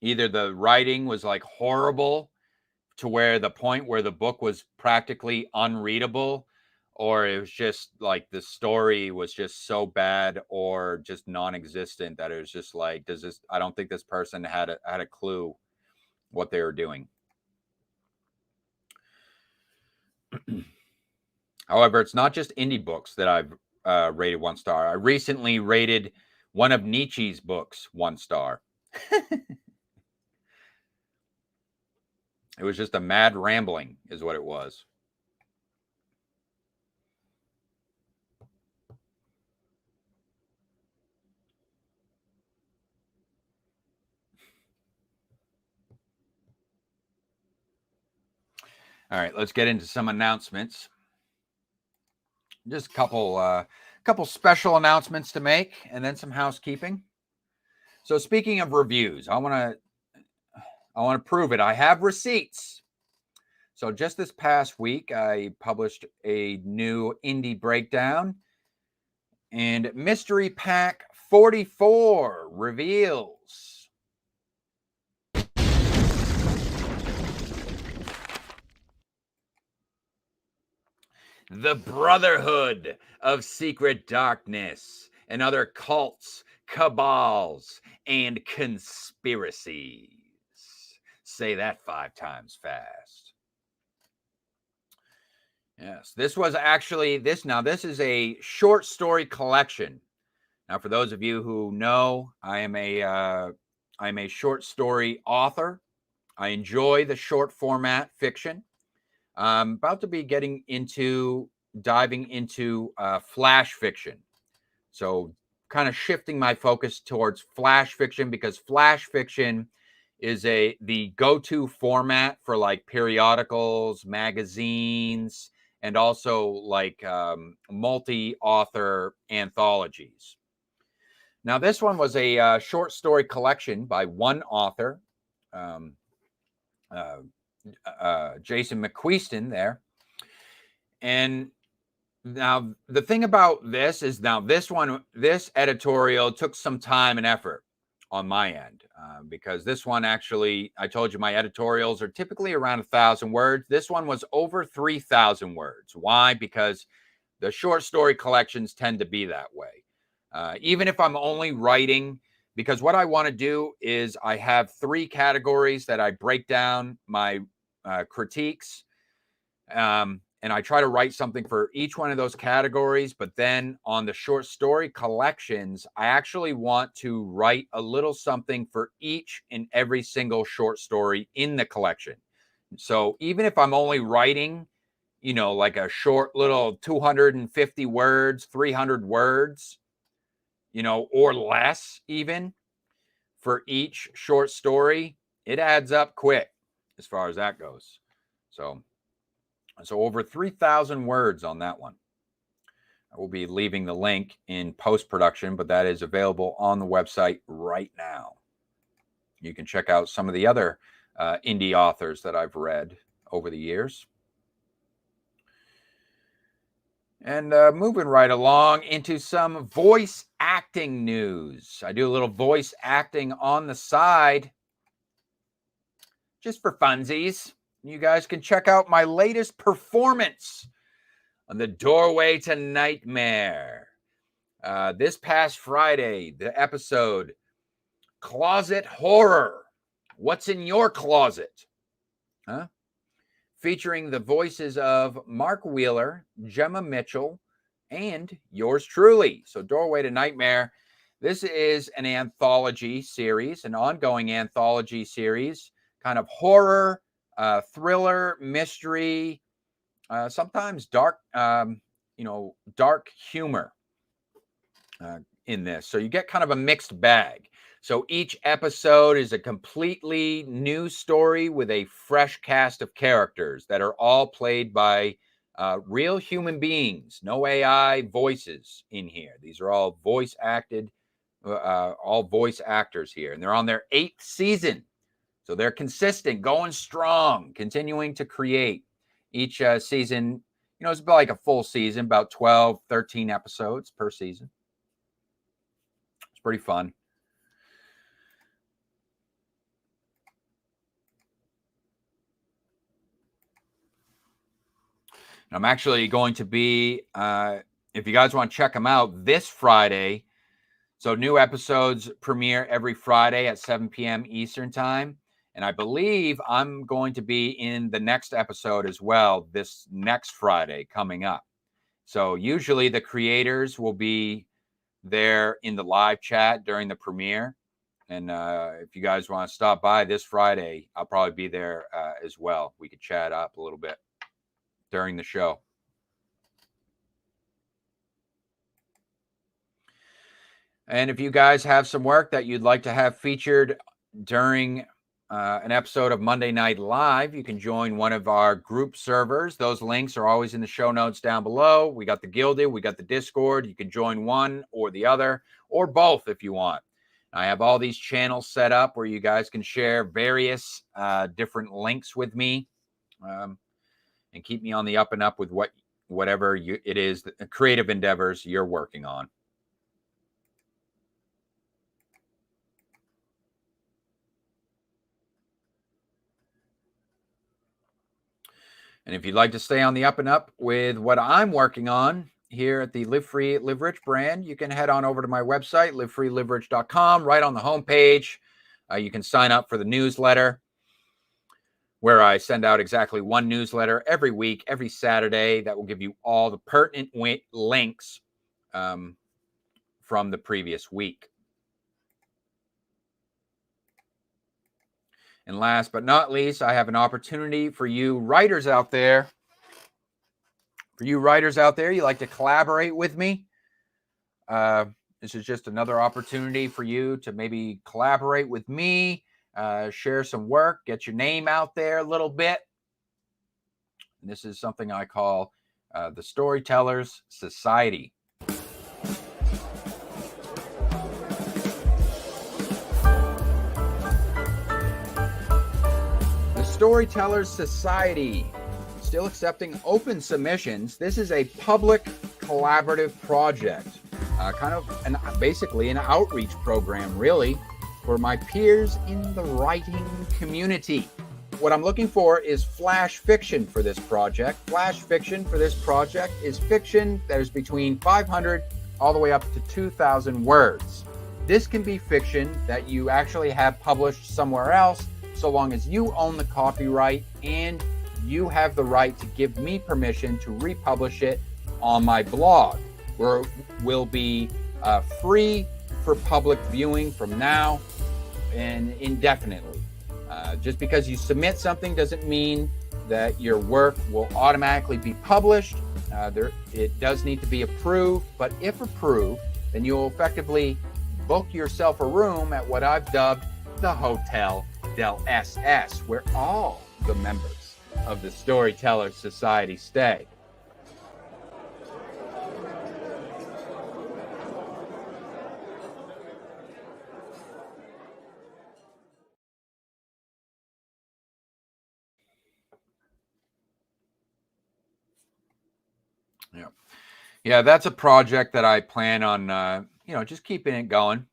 Either the writing was like horrible to where the point where the book was practically unreadable, or it was just like the story was just so bad or just non-existent that it was just like, I don't think this person had a clue what they were doing. However, it's not just indie books that I've rated 1 star. I recently rated one of Nietzsche's books 1 star. It was just a mad rambling is what it was. All right, let's get into some announcements. Just a couple special announcements to make, and then some housekeeping. So speaking of reviews, I want to prove it. I have receipts. So just this past week, I published a new indie breakdown, and Mystery Pack 44 reveals the Brotherhood of Secret Darkness and other cults, cabals, and conspiracies. Say that 5 times fast. Yes, this was actually this is a short story collection. Now, for those of you who know, I'm a short story author. I enjoy the short format fiction. I'm about to be diving into flash fiction. So kind of shifting my focus towards flash fiction, because flash fiction is the go-to format for like periodicals, magazines, and also like multi-author anthologies. Now, this one was a short story collection by one author, Jason McQueeston there. And now the thing about this is, this editorial took some time and effort on my end, because this one actually, I told you my editorials are typically around 1,000 words. This one was over 3,000 words. Why? Because the short story collections tend to be that way. Even if I'm only writing, because what I want to do is I have 3 categories that I break down my critiques. And I try to write something for each one of those categories. But then on the short story collections, I actually want to write a little something for each and every single short story in the collection. So even if I'm only writing, like a short little 250 words, 300 words, or less even for each short story, it adds up quick as far as that goes. So over 3,000 words on that one. I will be leaving the link in post-production, but that is available on the website right now. You can check out some of the other indie authors that I've read over the years. And moving right along into some voice acting news. I do a little voice acting on the side just for funsies. You guys can check out my latest performance on The Doorway to Nightmare. This past Friday, the episode Closet Horror. What's in your closet? Featuring the voices of Mark Wheeler, Gemma Mitchell, and yours truly. So Doorway to Nightmare. This is an anthology series, an ongoing anthology series, kind of horror, thriller, mystery, sometimes dark, dark humor in this. So you get kind of a mixed bag. So each episode is a completely new story with a fresh cast of characters that are all played by real human beings. No AI voices in here. These are all voice acted, all voice actors here. And they're on their 8th season. So they're consistent, going strong, continuing to create. Each season, it's about like a full season, about 12, 13 episodes per season. It's pretty fun. I'm actually going to be, if you guys want to check them out, this Friday. So new episodes premiere every Friday at 7 p.m. Eastern time. And I believe I'm going to be in the next episode as well, this next Friday coming up. So usually the creators will be there in the live chat during the premiere. And if you guys want to stop by this Friday, I'll probably be there as well. We could chat up a little bit during the show. And if you guys have some work that you'd like to have featured during an episode of Monday Night Live, you can join one of our group servers. Those links are always in the show notes down below. We got the Gilded, we got the Discord. You can join one or the other, or both if you want. I have all these channels set up where you guys can share various different links with me. And keep me on the up and up with whatever it is, the creative endeavors you're working on. And if you'd like to stay on the up and up with what I'm working on here at the Live Free, Live Rich brand, you can head on over to my website, livefreeliverich.com. Right on the homepage, you can sign up for the newsletter, where I send out exactly one newsletter every week, every Saturday, that will give you all the pertinent links from the previous week. And last but not least, I have an opportunity for you writers out there. You like to collaborate with me. This is just another opportunity for you to maybe collaborate with me. Share some work, get your name out there a little bit. And this is something I call the Storytellers Society. The Storytellers Society, still accepting open submissions. This is a public collaborative project, basically an outreach program, really, for my peers in the writing community. What I'm looking for is flash fiction for this project. Flash fiction for this project is fiction that is between 500 all the way up to 2,000 words. This can be fiction that you actually have published somewhere else, so long as you own the copyright and you have the right to give me permission to republish it on my blog, where it will be free for public viewing from now and indefinitely. Just because you submit something doesn't mean that your work will automatically be published. It does need to be approved, but if approved, then you'll effectively book yourself a room at what I've dubbed the Hotel del SS, where all the members of the Storyteller Society stay. Yeah, that's a project that I plan on, just keeping it going.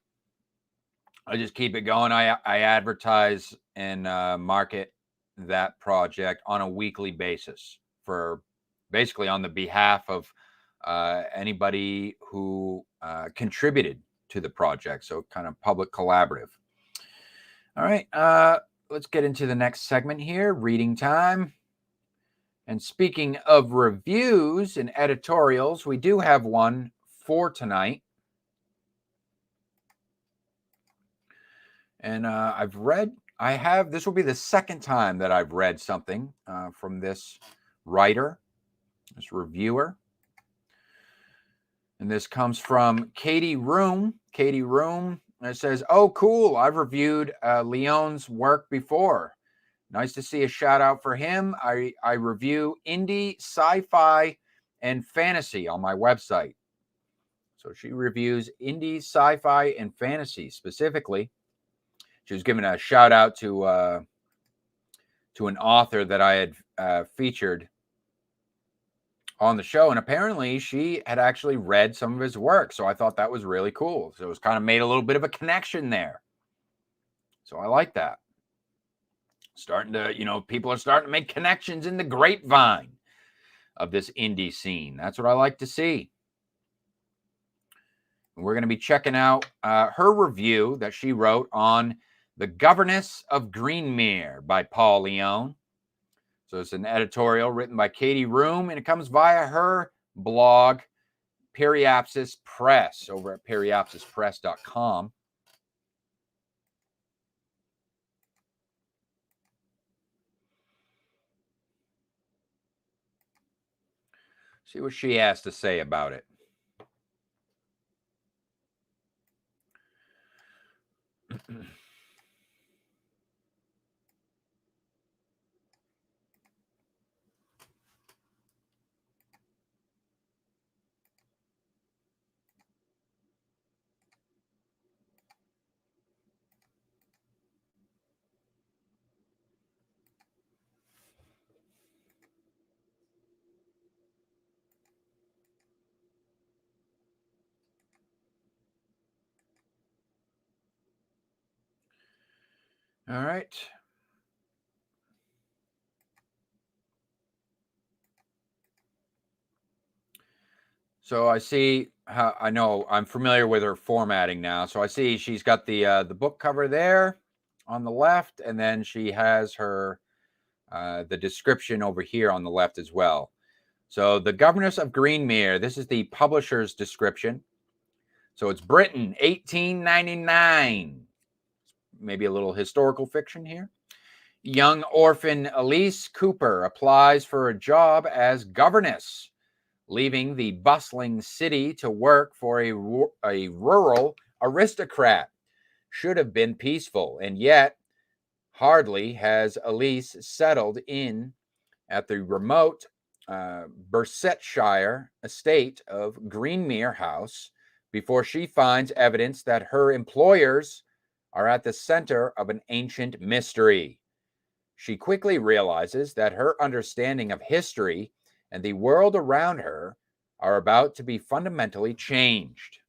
I just keep it going. I advertise and market that project on a weekly basis for basically on the behalf of anybody who contributed to the project. So kind of public collaborative. All right, let's get into the next segment here, reading time. And speaking of reviews and editorials, we do have one for tonight. And this will be the second time that I've read something from this writer, this reviewer. And this comes from Katie Room. Katie Room, it says, "Oh, cool. I've reviewed Leon's work before. Nice to see a shout out for him. I review indie, sci-fi, and fantasy on my website." So she reviews indie, sci-fi, and fantasy specifically. She was giving a shout out to an author that I had featured on the show, and apparently she had actually read some of his work. So I thought that was really cool. So it was kind of made a little bit of a connection there. So I like that. Starting to, people are starting to make connections in the grapevine of this indie scene. That's what I like to see. And we're going to be checking out her review that she wrote on The Governess of Greenmere by Paul Leon. So it's an editorial written by Katie Room, and it comes via her blog, Periapsis Press, over at periapsispress.com. See what she has to say about it. All right. So I see how I'm familiar with her formatting now. So I see she's got the book cover there on the left, and then she has her the description over here on the left as well. So The Governess of Greenmere, this is the publisher's description. So it's Britain, 1899. Maybe a little historical fiction here. Young orphan Elise Cooper applies for a job as governess, leaving the bustling city to work for a rural aristocrat. Should have been peaceful, and yet hardly has Elise settled in at the remote Berkshire estate of Greenmere House before she finds evidence that her employers are at the center of an ancient mystery. She quickly realizes that her understanding of history and the world around her are about to be fundamentally changed.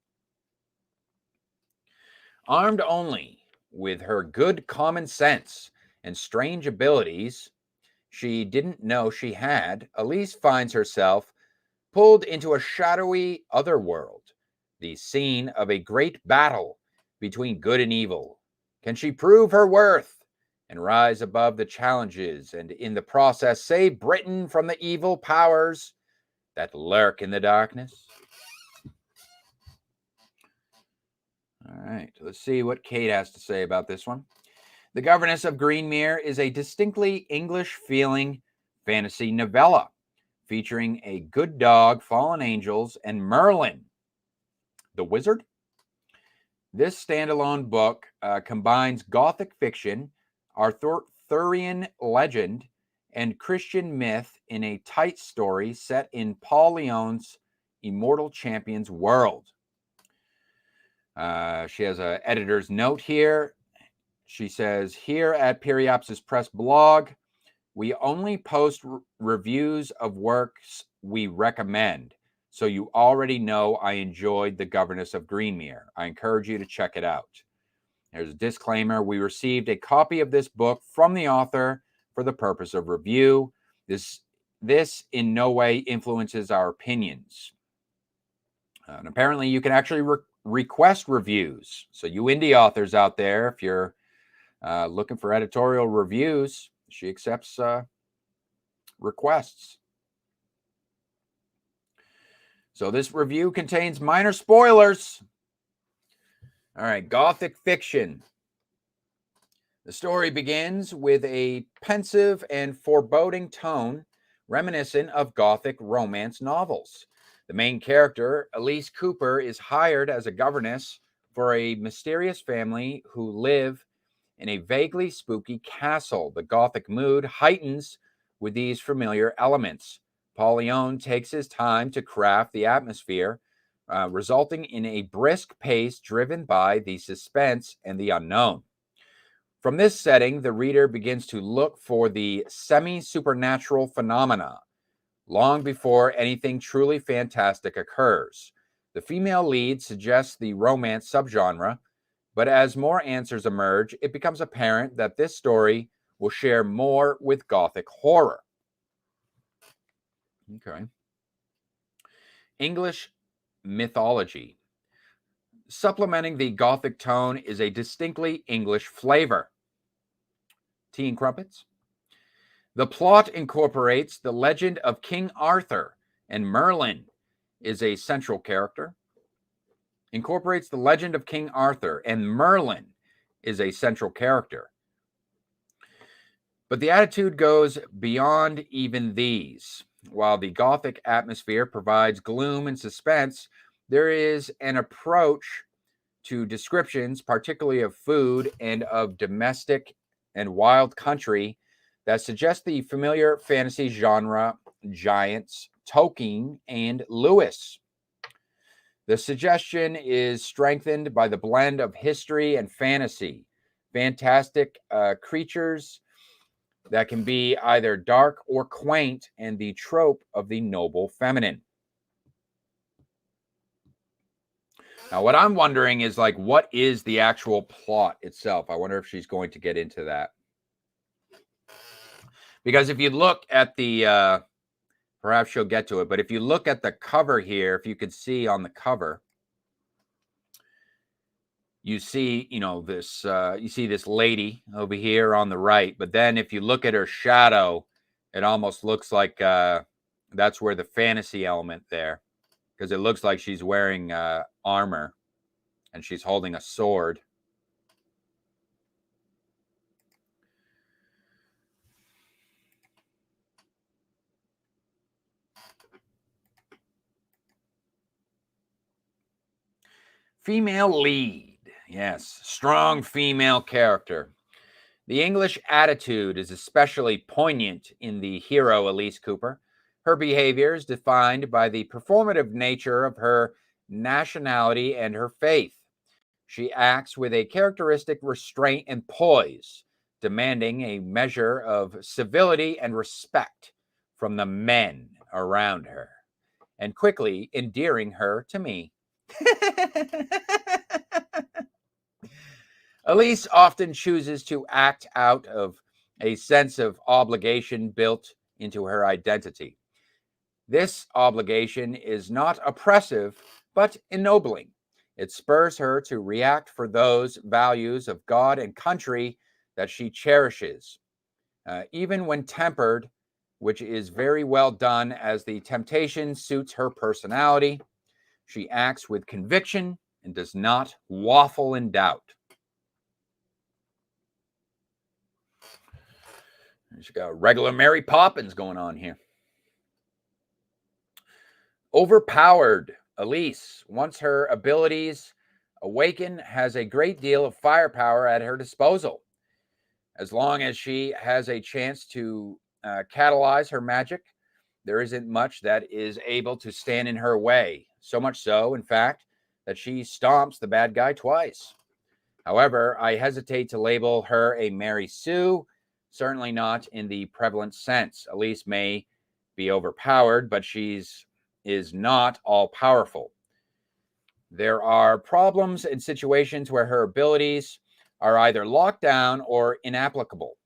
Armed only with her good common sense and strange abilities she didn't know she had, Elise finds herself pulled into a shadowy otherworld, the scene of a great battle between good and evil. Can she prove her worth and rise above the challenges, and in the process save Britain from the evil powers that lurk in the darkness? All right, let's see what Kate has to say about this one. The Governess of Greenmere is a distinctly English-feeling fantasy novella featuring a good dog, fallen angels, and Merlin. The Wizard. This standalone book combines Gothic fiction, Arthurian legend, and Christian myth in a tight story set in Paul Leon's Immortal Champions world. She has an editor's note here. She says, here at Periapsis Press blog, we only post reviews of works we recommend. So you already know I enjoyed The Governess of Greenmere. I encourage you to check it out. There's a disclaimer. We received a copy of this book from the author for the purpose of review. This in no way influences our opinions. And apparently you can actually request reviews. So you indie authors out there, if you're looking for editorial reviews, she accepts requests. So this review contains minor spoilers. All right, Gothic fiction. The story begins with a pensive and foreboding tone reminiscent of Gothic romance novels. The main character, Elise Cooper, is hired as a governess for a mysterious family who live in a vaguely spooky castle. The Gothic mood heightens with these familiar elements. Paul Leon takes his time to craft the atmosphere, resulting in a brisk pace driven by the suspense and the unknown. From this setting, the reader begins to look for the semi-supernatural phenomena long before anything truly fantastic occurs. The female lead suggests the romance subgenre, but as more answers emerge, it becomes apparent that this story will share more with Gothic horror. Okay. English mythology. Supplementing the Gothic tone is a distinctly English flavor. Tea and crumpets. The plot incorporates the legend of King Arthur, and Merlin is a central character. Incorporates the legend of King Arthur, and Merlin is a central character. But the attitude goes beyond even these. While the Gothic atmosphere provides gloom and suspense, there is an approach to descriptions, particularly of food and of domestic and wild country, that suggest the familiar fantasy genre giants Tolkien and Lewis. The suggestion is strengthened by the blend of history and fantasy, fantastic creatures that can be either dark or quaint, and the trope of the noble feminine. Now, what I'm wondering is, like, what is the actual plot itself? I wonder if she's going to get into that. Because if you look at the, perhaps she'll get to it, but if you look at the cover here, if you could see on the cover, you see, this, you see this lady over here on the right, but then if you look at her shadow, it almost looks like that's where the fantasy element there, because it looks like she's wearing armor and she's holding a sword. Female lead. Yes, strong female character. The English attitude is especially poignant in the hero, Elise Cooper. Her behavior is defined by the performative nature of her nationality and her faith. She acts with a characteristic restraint and poise, demanding a measure of civility and respect from the men around her, and quickly endearing her to me. Elise often chooses to act out of a sense of obligation built into her identity. This obligation is not oppressive, but ennobling. It spurs her to react for those values of God and country that she cherishes, even when tempered, which is very well done as the temptation suits her personality. She acts with conviction and does not waffle in doubt. She's got regular Mary Poppins going on here. Overpowered. Elise, once her abilities awaken, has a great deal of firepower at her disposal. As long as she has a chance to catalyze her magic, there isn't much that is able to stand in her way. So much so, in fact, that she stomps the bad guy twice. However, I hesitate to label her a Mary Sue, certainly not in the prevalent sense. Elise may be overpowered, but is not all-powerful. There are problems and situations where her abilities are either locked down or inapplicable,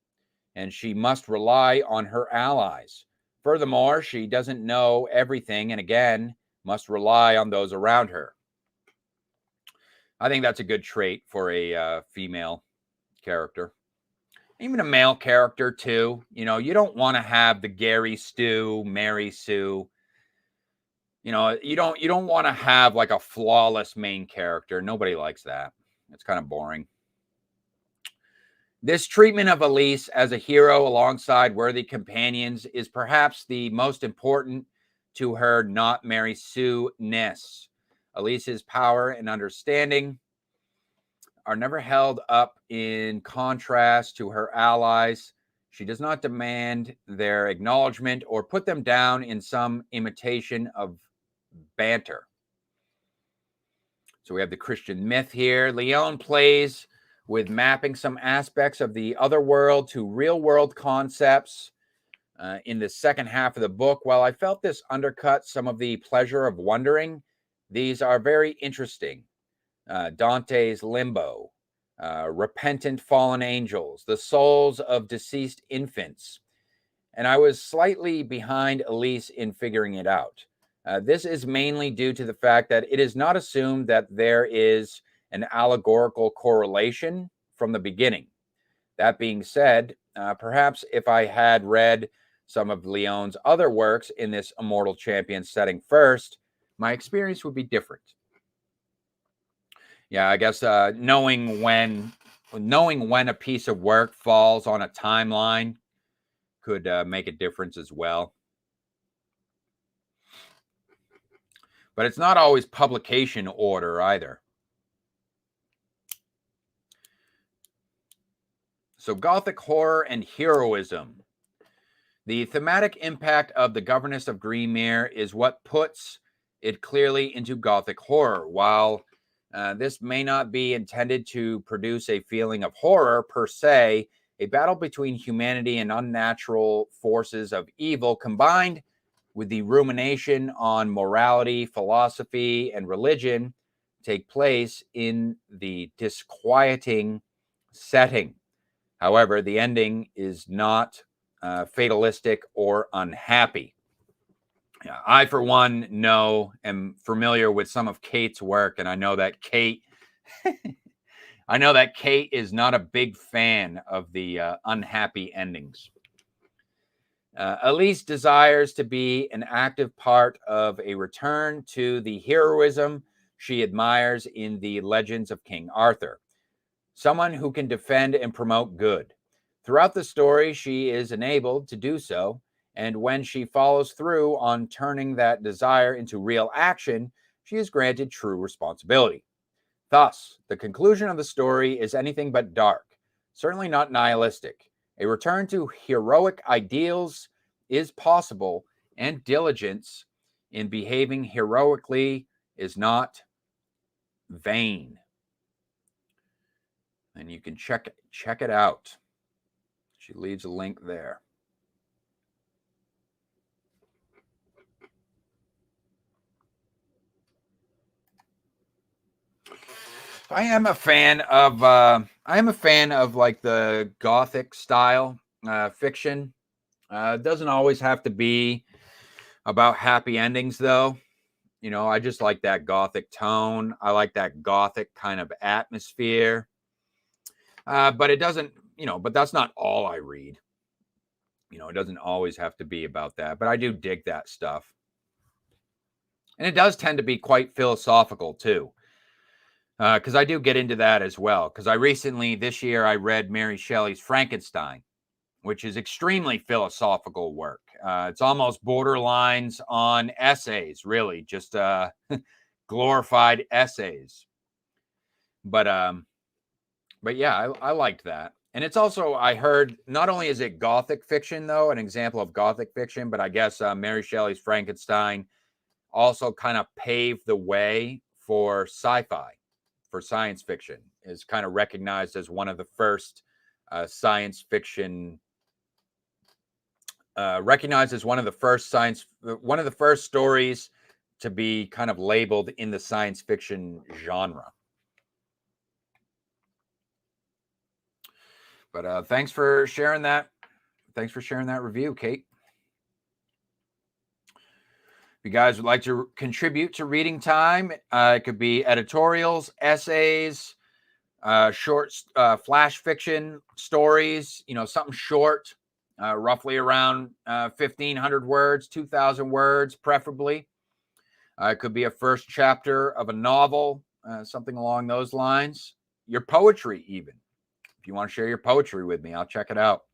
and she must rely on her allies. Furthermore, she doesn't know everything and, again, must rely on those around her. I think that's a good trait for a female character. Even a male character, too. You know, you don't want to have the Gary Stu, Mary Sue. You know, you don't want to have like a flawless main character. Nobody likes that. It's kind of boring. This treatment of Elise as a hero alongside worthy companions is perhaps the most important to her not Mary Sue-ness. Elise's power and understanding are never held up in contrast to her allies. She does not demand their acknowledgement or put them down in some imitation of banter. So we have the Christian myth here. Leon plays with mapping some aspects of the other world to real world concepts in the second half of the book. While I felt this undercut some of the pleasure of wondering, these are very interesting. Dante's Limbo, Repentant Fallen Angels, the souls of deceased infants. And I was slightly behind Elise in figuring it out. This is mainly due to the fact that it is not assumed that there is an allegorical correlation from the beginning. That being said, perhaps if I had read some of Leon's other works in this Immortal Champion setting first, my experience would be different. Yeah, I guess knowing when a piece of work falls on a timeline could make a difference as well. But it's not always publication order either. So Gothic horror and heroism. The thematic impact of The Governess of Greenmere is what puts it clearly into Gothic horror. While this may not be intended to produce a feeling of horror per se, a battle between humanity and unnatural forces of evil combined with the rumination on morality, philosophy, and religion take place in the disquieting setting. However, the ending is not fatalistic or unhappy. I, for one, am familiar with some of Kate's work, and I know that Kate is not a big fan of the unhappy endings. Elise desires to be an active part of a return to the heroism she admires in the legends of King Arthur, someone who can defend and promote good. Throughout the story, she is enabled to do so, and when she follows through on turning that desire into real action, she is granted true responsibility. Thus, the conclusion of the story is anything but dark, certainly not nihilistic. A return to heroic ideals is possible, and diligence in behaving heroically is not vain. And you can check it out. She leaves a link there. I am a fan of like the Gothic style fiction. It doesn't always have to be about happy endings, though. You know, I just like that Gothic tone. I like that Gothic kind of atmosphere. But it doesn't, but that's not all I read. It doesn't always have to be about that. But I do dig that stuff. And it does tend to be quite philosophical, too. Because I do get into that as well. Because this year, I read Mary Shelley's Frankenstein, which is extremely philosophical work. It's almost borderlines on essays, really. Just glorified essays. But yeah, I liked that. And it's also, I heard, not only is it Gothic fiction, though, an example of Gothic fiction, but I guess Mary Shelley's Frankenstein also kind of paved the way for sci-fi, for science fiction, is kind of recognized as one of the first science fiction, recognized as one of the first stories to be kind of labeled in the science fiction genre. But thanks for sharing that. Thanks for sharing that review, Kate. If you guys would like to contribute to Reading Time, it could be editorials, essays, short flash fiction stories, something short, roughly around 1,500 words, 2,000 words, preferably. It could be a first chapter of a novel, something along those lines. Your poetry, even. If you want to share your poetry with me, I'll check it out.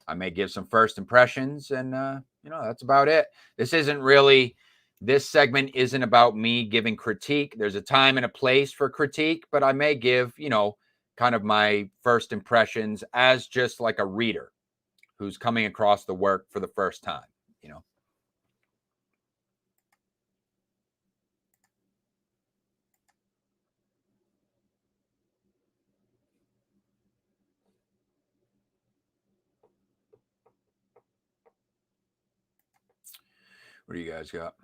I may give some first impressions, and that's about it. This segment isn't about me giving critique. There's a time and a place for critique, but I may give, kind of my first impressions as just like a reader who's coming across the work for the first time, What do you guys got?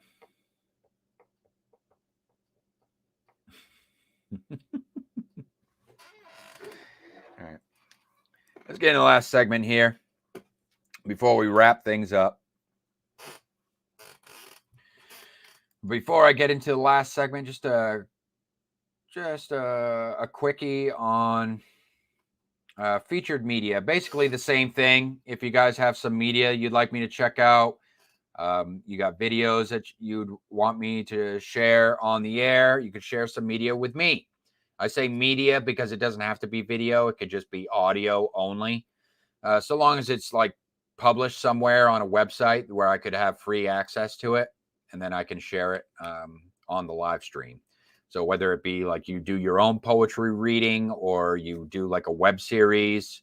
All right. Let's get into the last segment here before we wrap things up. Before I get into the last segment, just a quickie on featured media. Basically the same thing. If you guys have some media you'd like me to check out, you got videos that you'd want me to share on the air, you could share some media with me. I say media because it doesn't have to be video. It could just be audio only. So long as it's like published somewhere on a website where I could have free access to it, and then I can share it on the live stream. So whether it be like you do your own poetry reading, or you do like a web series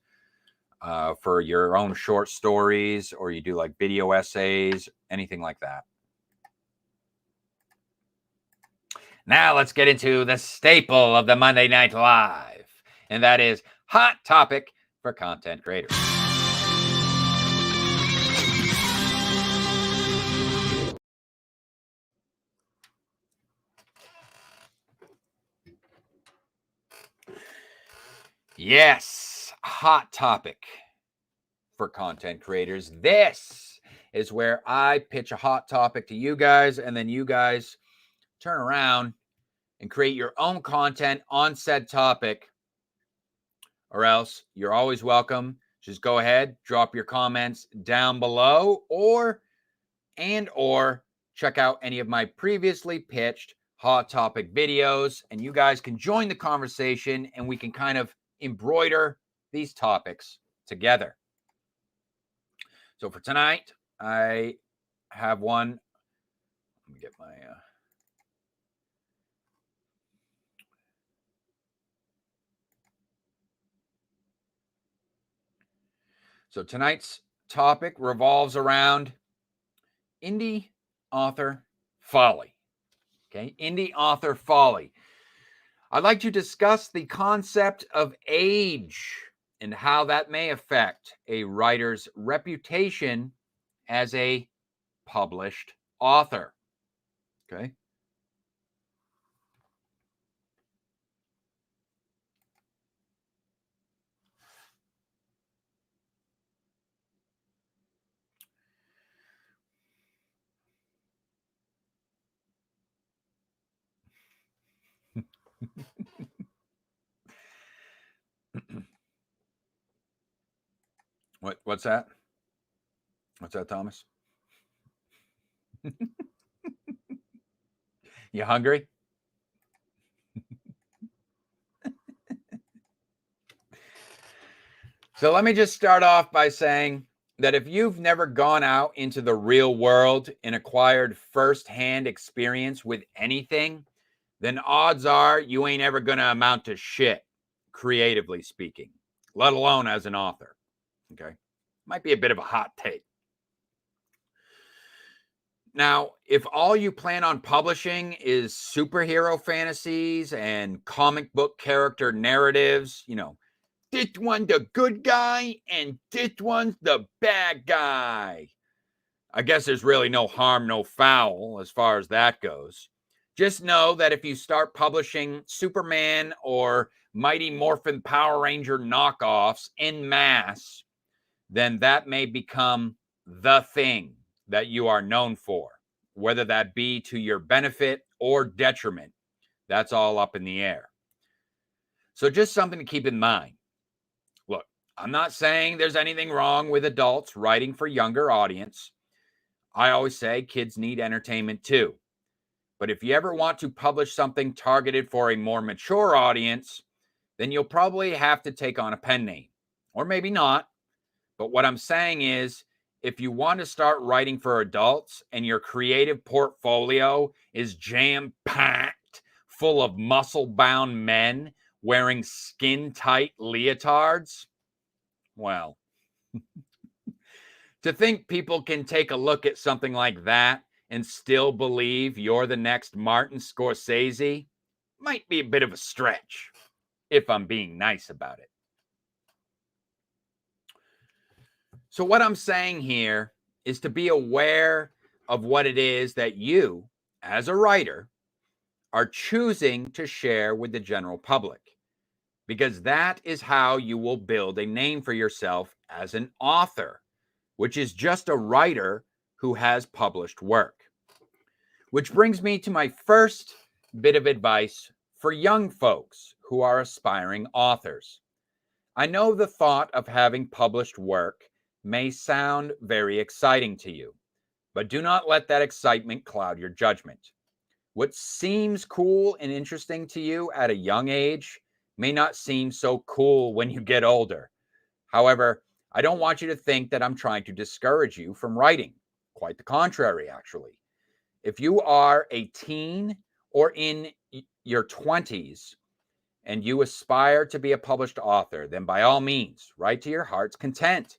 for your own short stories, or you do like video essays, anything like that. Now let's get into the staple of the Monday Night Live, and that is Hot Topic for Content Creators. Yes, hot topic for content creators. This is where I pitch a hot topic to you guys, and then you guys turn around and create your own content on said topic, or else you're always welcome. Just go ahead, drop your comments down below, or check out any of my previously pitched hot topic videos, and you guys can join the conversation, and we can kind of embroider these topics together. So for tonight, I have one. Let me get my So tonight's topic revolves around indie author folly. Okay, indie author folly. I'd like to discuss the concept of age and how that may affect a writer's reputation as a published author. Okay. What's that? What's that, Thomas? You hungry? So let me just start off by saying that if you've never gone out into the real world and acquired firsthand experience with anything, then odds are you ain't ever going to amount to shit, creatively speaking, let alone as an author. Okay. Might be a bit of a hot take. Now, if all you plan on publishing is superhero fantasies and comic book character narratives, this one's the good guy and this one's the bad guy, I guess there's really no harm, no foul as far as that goes. Just know that if you start publishing Superman or Mighty Morphin Power Ranger knockoffs en masse, then that may become the thing that you are known for, whether that be to your benefit or detriment. That's all up in the air. So just something to keep in mind. Look, I'm not saying there's anything wrong with adults writing for younger audience. I always say kids need entertainment too. But if you ever want to publish something targeted for a more mature audience, then you'll probably have to take on a pen name. Or maybe not. But what I'm saying is, if you want to start writing for adults and your creative portfolio is jam-packed full of muscle-bound men wearing skin-tight leotards, well, to think people can take a look at something like that and still believe you're the next Martin Scorsese might be a bit of a stretch, if I'm being nice about it. So what I'm saying here is to be aware of what it is that you, as a writer, are choosing to share with the general public, because that is how you will build a name for yourself as an author, which is just a writer who has published work. Which brings me to my first bit of advice for young folks who are aspiring authors. I know the thought of having published work may sound very exciting to you, but do not let that excitement cloud your judgment. What seems cool and interesting to you at a young age may not seem so cool when you get older. However, I don't want you to think that I'm trying to discourage you from writing. Quite the contrary, actually. If you are a teen or in your 20s and you aspire to be a published author, then by all means, write to your heart's content.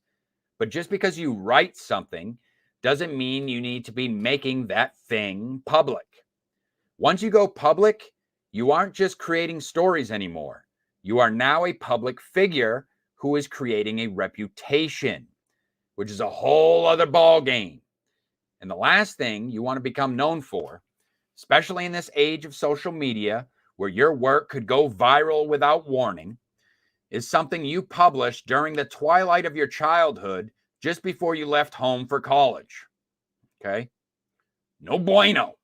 But just because you write something doesn't mean you need to be making that thing public. Once you go public, you aren't just creating stories anymore. You are now a public figure who is creating a reputation, which is a whole other ballgame. And the last thing you want to become known for, especially in this age of social media where your work could go viral without warning, is something you published during the twilight of your childhood just before you left home for college. Okay? No bueno.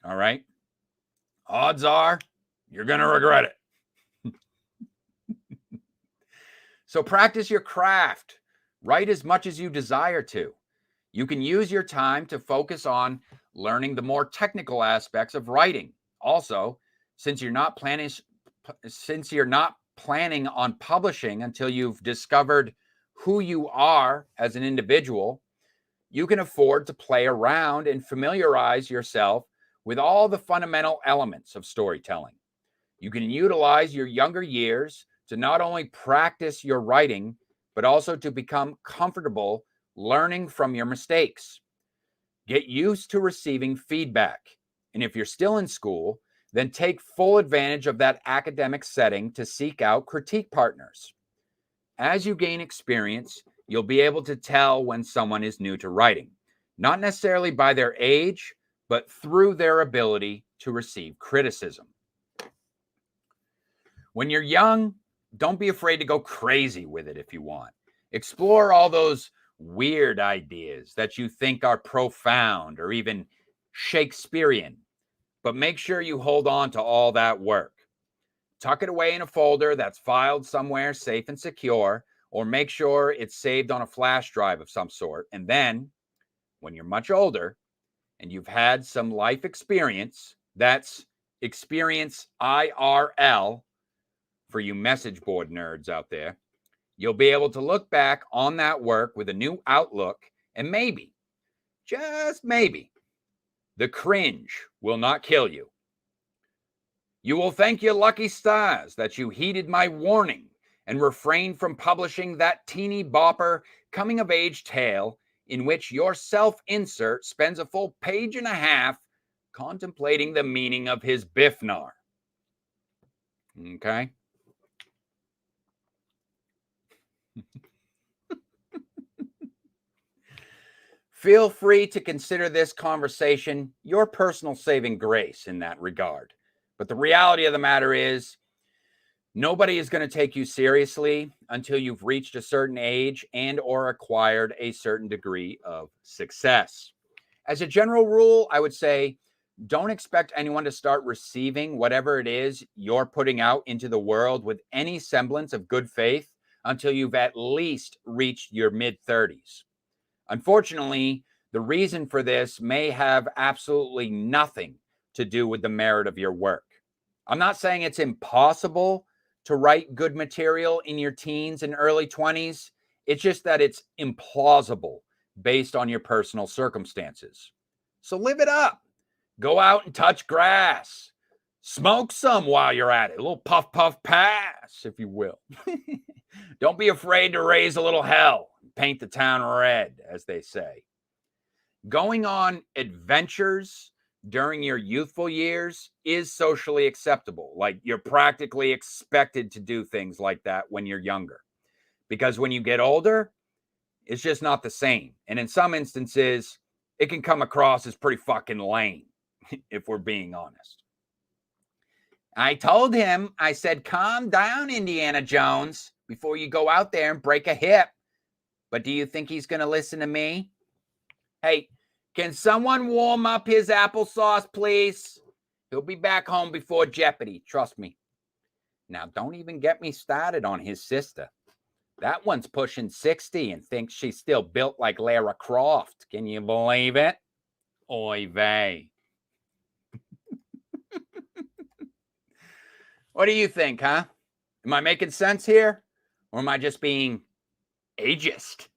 All right? Odds are you're going to regret it. So practice your craft. Write as much as you desire to. You can use your time to focus on learning the more technical aspects of writing. Also, since you're not planning on publishing until you've discovered who you are as an individual, you can afford to play around and familiarize yourself with all the fundamental elements of storytelling. You can utilize your younger years to not only practice your writing, but also to become comfortable learning from your mistakes. Get used to receiving feedback. And if you're still in school, then take full advantage of that academic setting to seek out critique partners. As you gain experience, you'll be able to tell when someone is new to writing, not necessarily by their age, but through their ability to receive criticism. When you're young, don't be afraid to go crazy with it if you want. Explore all those weird ideas that you think are profound or even Shakespearean, but make sure you hold on to all that work. Tuck it away in a folder that's filed somewhere safe and secure, or make sure it's saved on a flash drive of some sort. And then, when you're much older and you've had some life experience, that's experience IRL for you message board nerds out there, you'll be able to look back on that work with a new outlook, and maybe, just maybe, the cringe will not kill you. You will thank your lucky stars that you heeded my warning and refrained from publishing that teeny bopper coming-of-age tale in which your self-insert spends a full page and a half contemplating the meaning of his Bifnar. Okay? Feel free to consider this conversation your personal saving grace in that regard. But the reality of the matter is, nobody is going to take you seriously until you've reached a certain age and or acquired a certain degree of success. As a general rule, I would say, don't expect anyone to start receiving whatever it is you're putting out into the world with any semblance of good faith until you've at least reached your mid-30s. Unfortunately, the reason for this may have absolutely nothing to do with the merit of your work. I'm not saying it's impossible to write good material in your teens and early 20s. It's just that it's implausible based on your personal circumstances. So live it up. Go out and touch grass. Smoke some while you're at it. A little puff, puff, pass, if you will. Don't be afraid to raise a little hell. Paint the town red, as they say. Going on adventures during your youthful years is socially acceptable. Like, you're practically expected to do things like that when you're younger. Because when you get older, it's just not the same. And in some instances, it can come across as pretty fucking lame, if we're being honest. I told him, I said, calm down, Indiana Jones, before you go out there and break a hip. But do you think he's going to listen to me? Hey, can someone warm up his applesauce, please? He'll be back home before Jeopardy, trust me. Now, don't even get me started on his sister. That one's pushing 60 and thinks she's still built like Lara Croft. Can you believe it? Oy vey. What do you think, huh? Am I making sense here? Or am I just being ageist?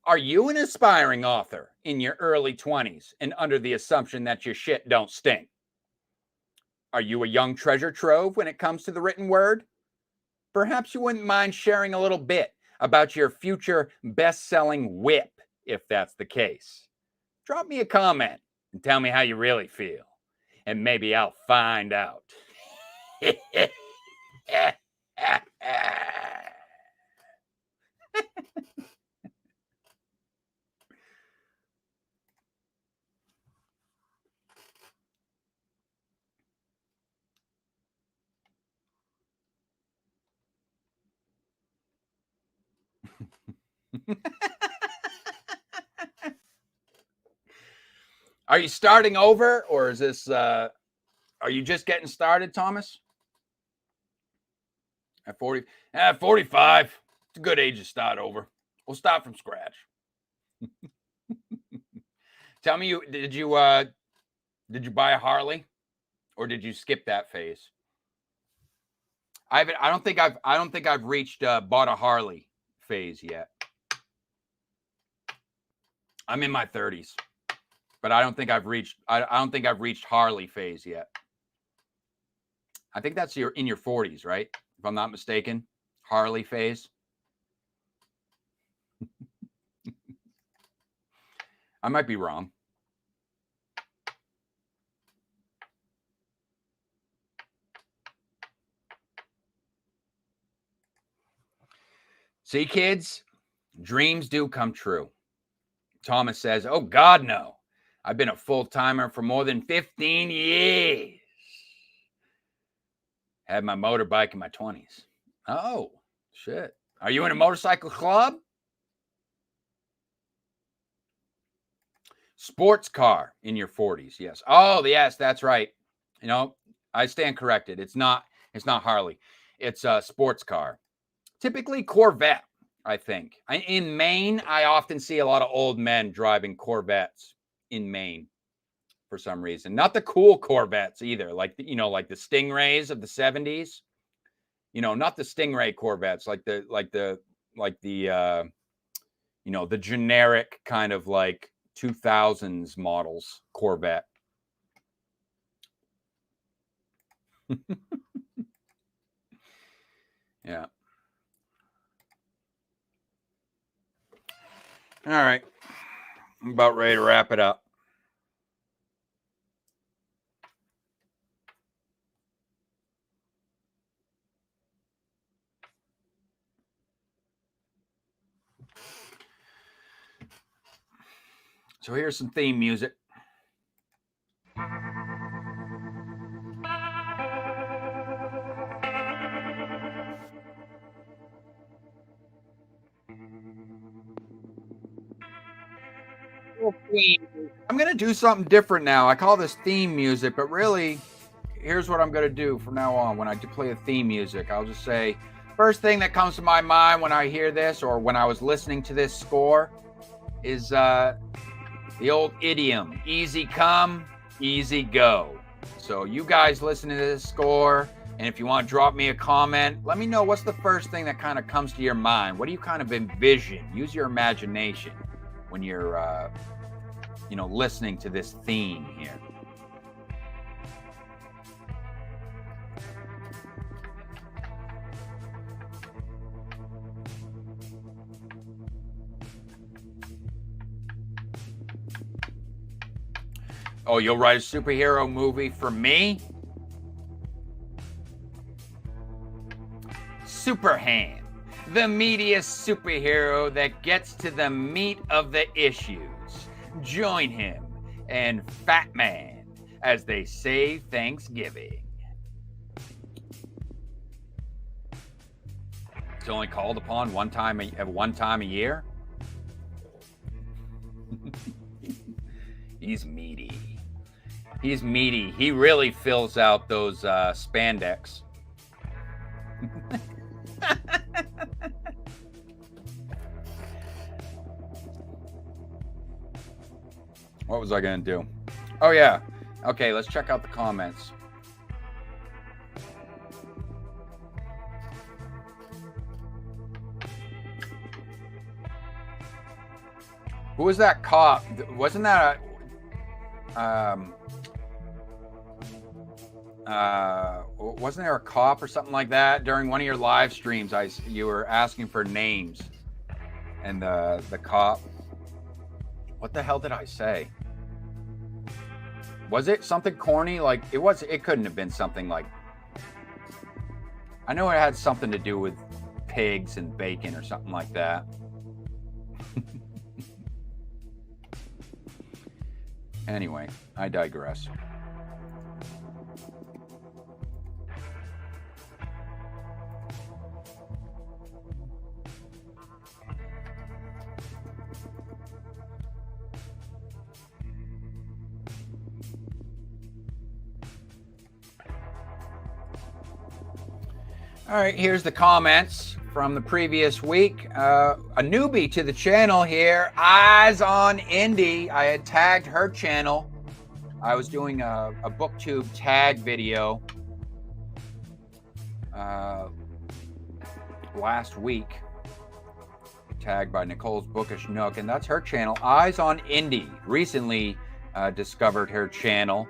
Are you an aspiring author in your early 20s and under the assumption that your shit don't stink? Are you a young treasure trove when it comes to the written word? Perhaps you wouldn't mind sharing a little bit about your future best-selling whip, if that's the case. Drop me a comment and tell me how you really feel, and maybe I'll find out. Are you starting over, or is this, are you just getting started, Thomas? At 45, it's a good age to start over. We'll start from scratch. Tell me, did you buy a Harley, or did you skip that phase? I don't think I've reached bought a Harley phase yet. I'm in my 30s, but I don't think I've reached Harley phase yet. I think that's in your 40s, right? If I'm not mistaken, Harley phase. I might be wrong. See, kids, dreams do come true. Thomas says, oh, God, no. I've been a full-timer for more than 15 years. Had my motorbike in my 20s. Oh, shit. Are you in a motorcycle club? Sports car in your 40s, yes. Oh, yes, that's right. You know, I stand corrected. It's not Harley. It's a sports car. Typically Corvette, I think. In Maine, I often see a lot of old men driving Corvettes in Maine for some reason. Not the cool Corvettes either, like the Stingrays of the 70s. You know, not the Stingray Corvettes, like the generic kind of like 2000s models Corvette. Yeah. All right. I'm about ready to wrap it up. So here's some theme music. I'm going to do something different now. I call this theme music, but really, here's what I'm going to do from now on. When I play the theme music, I'll just say, first thing that comes to my mind when I hear this, or when I was listening to this score, is the old idiom, easy come, easy go. So you guys listen to this score, and if you want to drop me a comment, let me know what's the first thing that kind of comes to your mind. What do you kind of envision? Use your imagination when you're listening to this theme here. Oh, you'll write a superhero movie for me? Superhand, the meatiest superhero that gets to the meat of the issues. Join him and Fat Man as they save Thanksgiving. It's only called upon one time a year. He's meaty. He's meaty. He really fills out those spandex. What was I going to do? Oh, yeah. Okay, let's check out the comments. Who was that cop? Wasn't that wasn't there a cop or something like that during one of your live streams? You were asking for names, and the cop. What the hell did I say? Was it something corny? Like it couldn't have been something like. I know it had something to do with pigs and bacon or something like that. Anyway, I digress. All right, here's the comments from the previous week. A newbie to the channel here, Eyes on Indie. I had tagged her channel. I was doing a Booktube tag video last week, tagged by Nicole's Bookish Nook, and that's her channel, Eyes on Indie. Recently discovered her channel.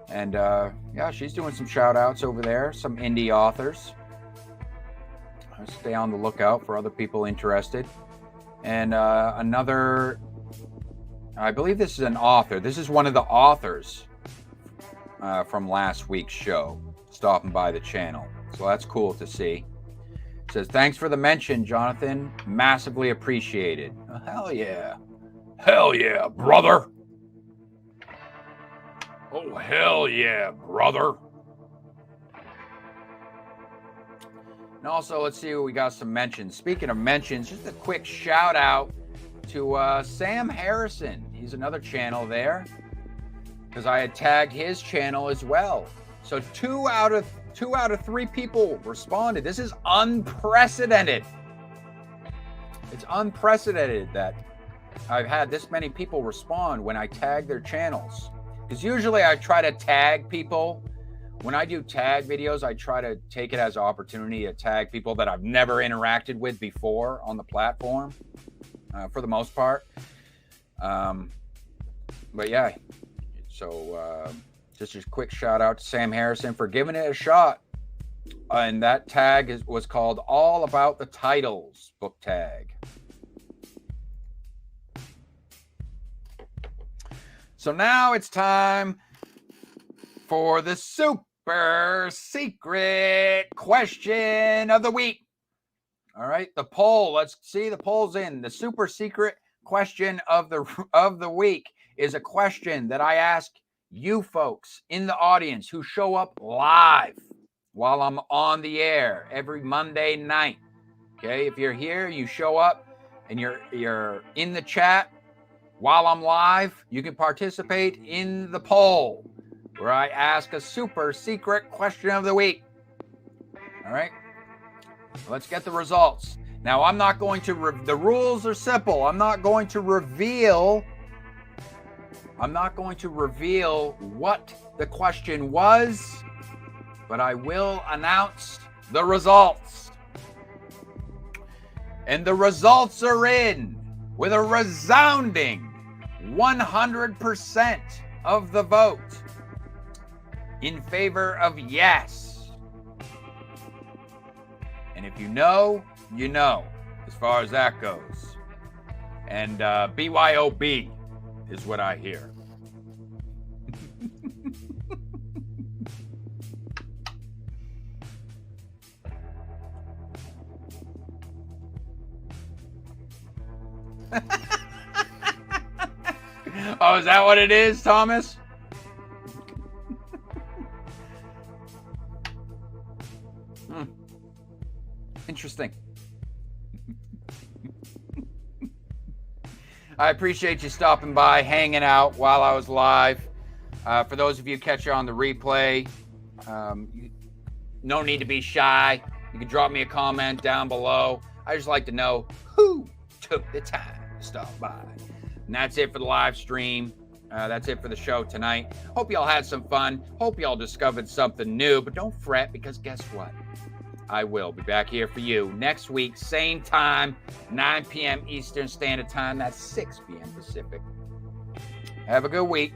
And yeah, she's doing some shout outs over there, some indie authors. Stay on the lookout for other people interested. And another, I believe this is an author. This is one of the authors from last week's show, stopping by the channel. So that's cool to see. It says, thanks for the mention, Jonathan. Massively appreciated. Oh, hell yeah. Hell yeah, brother. Oh, hell yeah, brother. And also, let's see, we got some mentions. Speaking of mentions, just a quick shout out to Sam Harrison. He's another channel there, because I had tagged his channel as well. So two out of 3 people responded. This is unprecedented. It's unprecedented that I've had this many people respond when I tag their channels. Because usually I try to tag people. When I do tag videos, I try to take it as an opportunity to tag people that I've never interacted with before on the platform, for the most part. But yeah, so Just a quick shout out to Sam Harrison for giving it a shot. And that tag was called All About the Titles book tag. So now it's time for the super secret question of the week. All right, the poll. Let's see the polls in. The super secret question of the week is a question that I ask you folks in the audience who show up live while I'm on the air every Monday night. Okay, if you're here, you show up and you're in the chat while I'm live, you can participate in the poll where I ask a super secret question of the week. All right, let's get the results. Now, I'm not going to, the rules are simple. I'm not going to reveal what the question was, but I will announce the results. And the results are in with a resounding 100% of the vote in favor of yes. And if you know, you know, as far as that goes. And BYOB is what I hear. Oh, is that what it is, Thomas? Interesting. I appreciate you stopping by, hanging out while I was live. For those of you catching on the replay, no need to be shy. You can drop me a comment down below. I just like to know who took the time to stop by. And that's it for the live stream. That's it for the show tonight. Hope y'all had some fun. Hope y'all discovered something new. But don't fret, because guess what? I will be back here for you next week, same time, 9 p.m. Eastern Standard Time. That's 6 p.m. Pacific. Have a good week.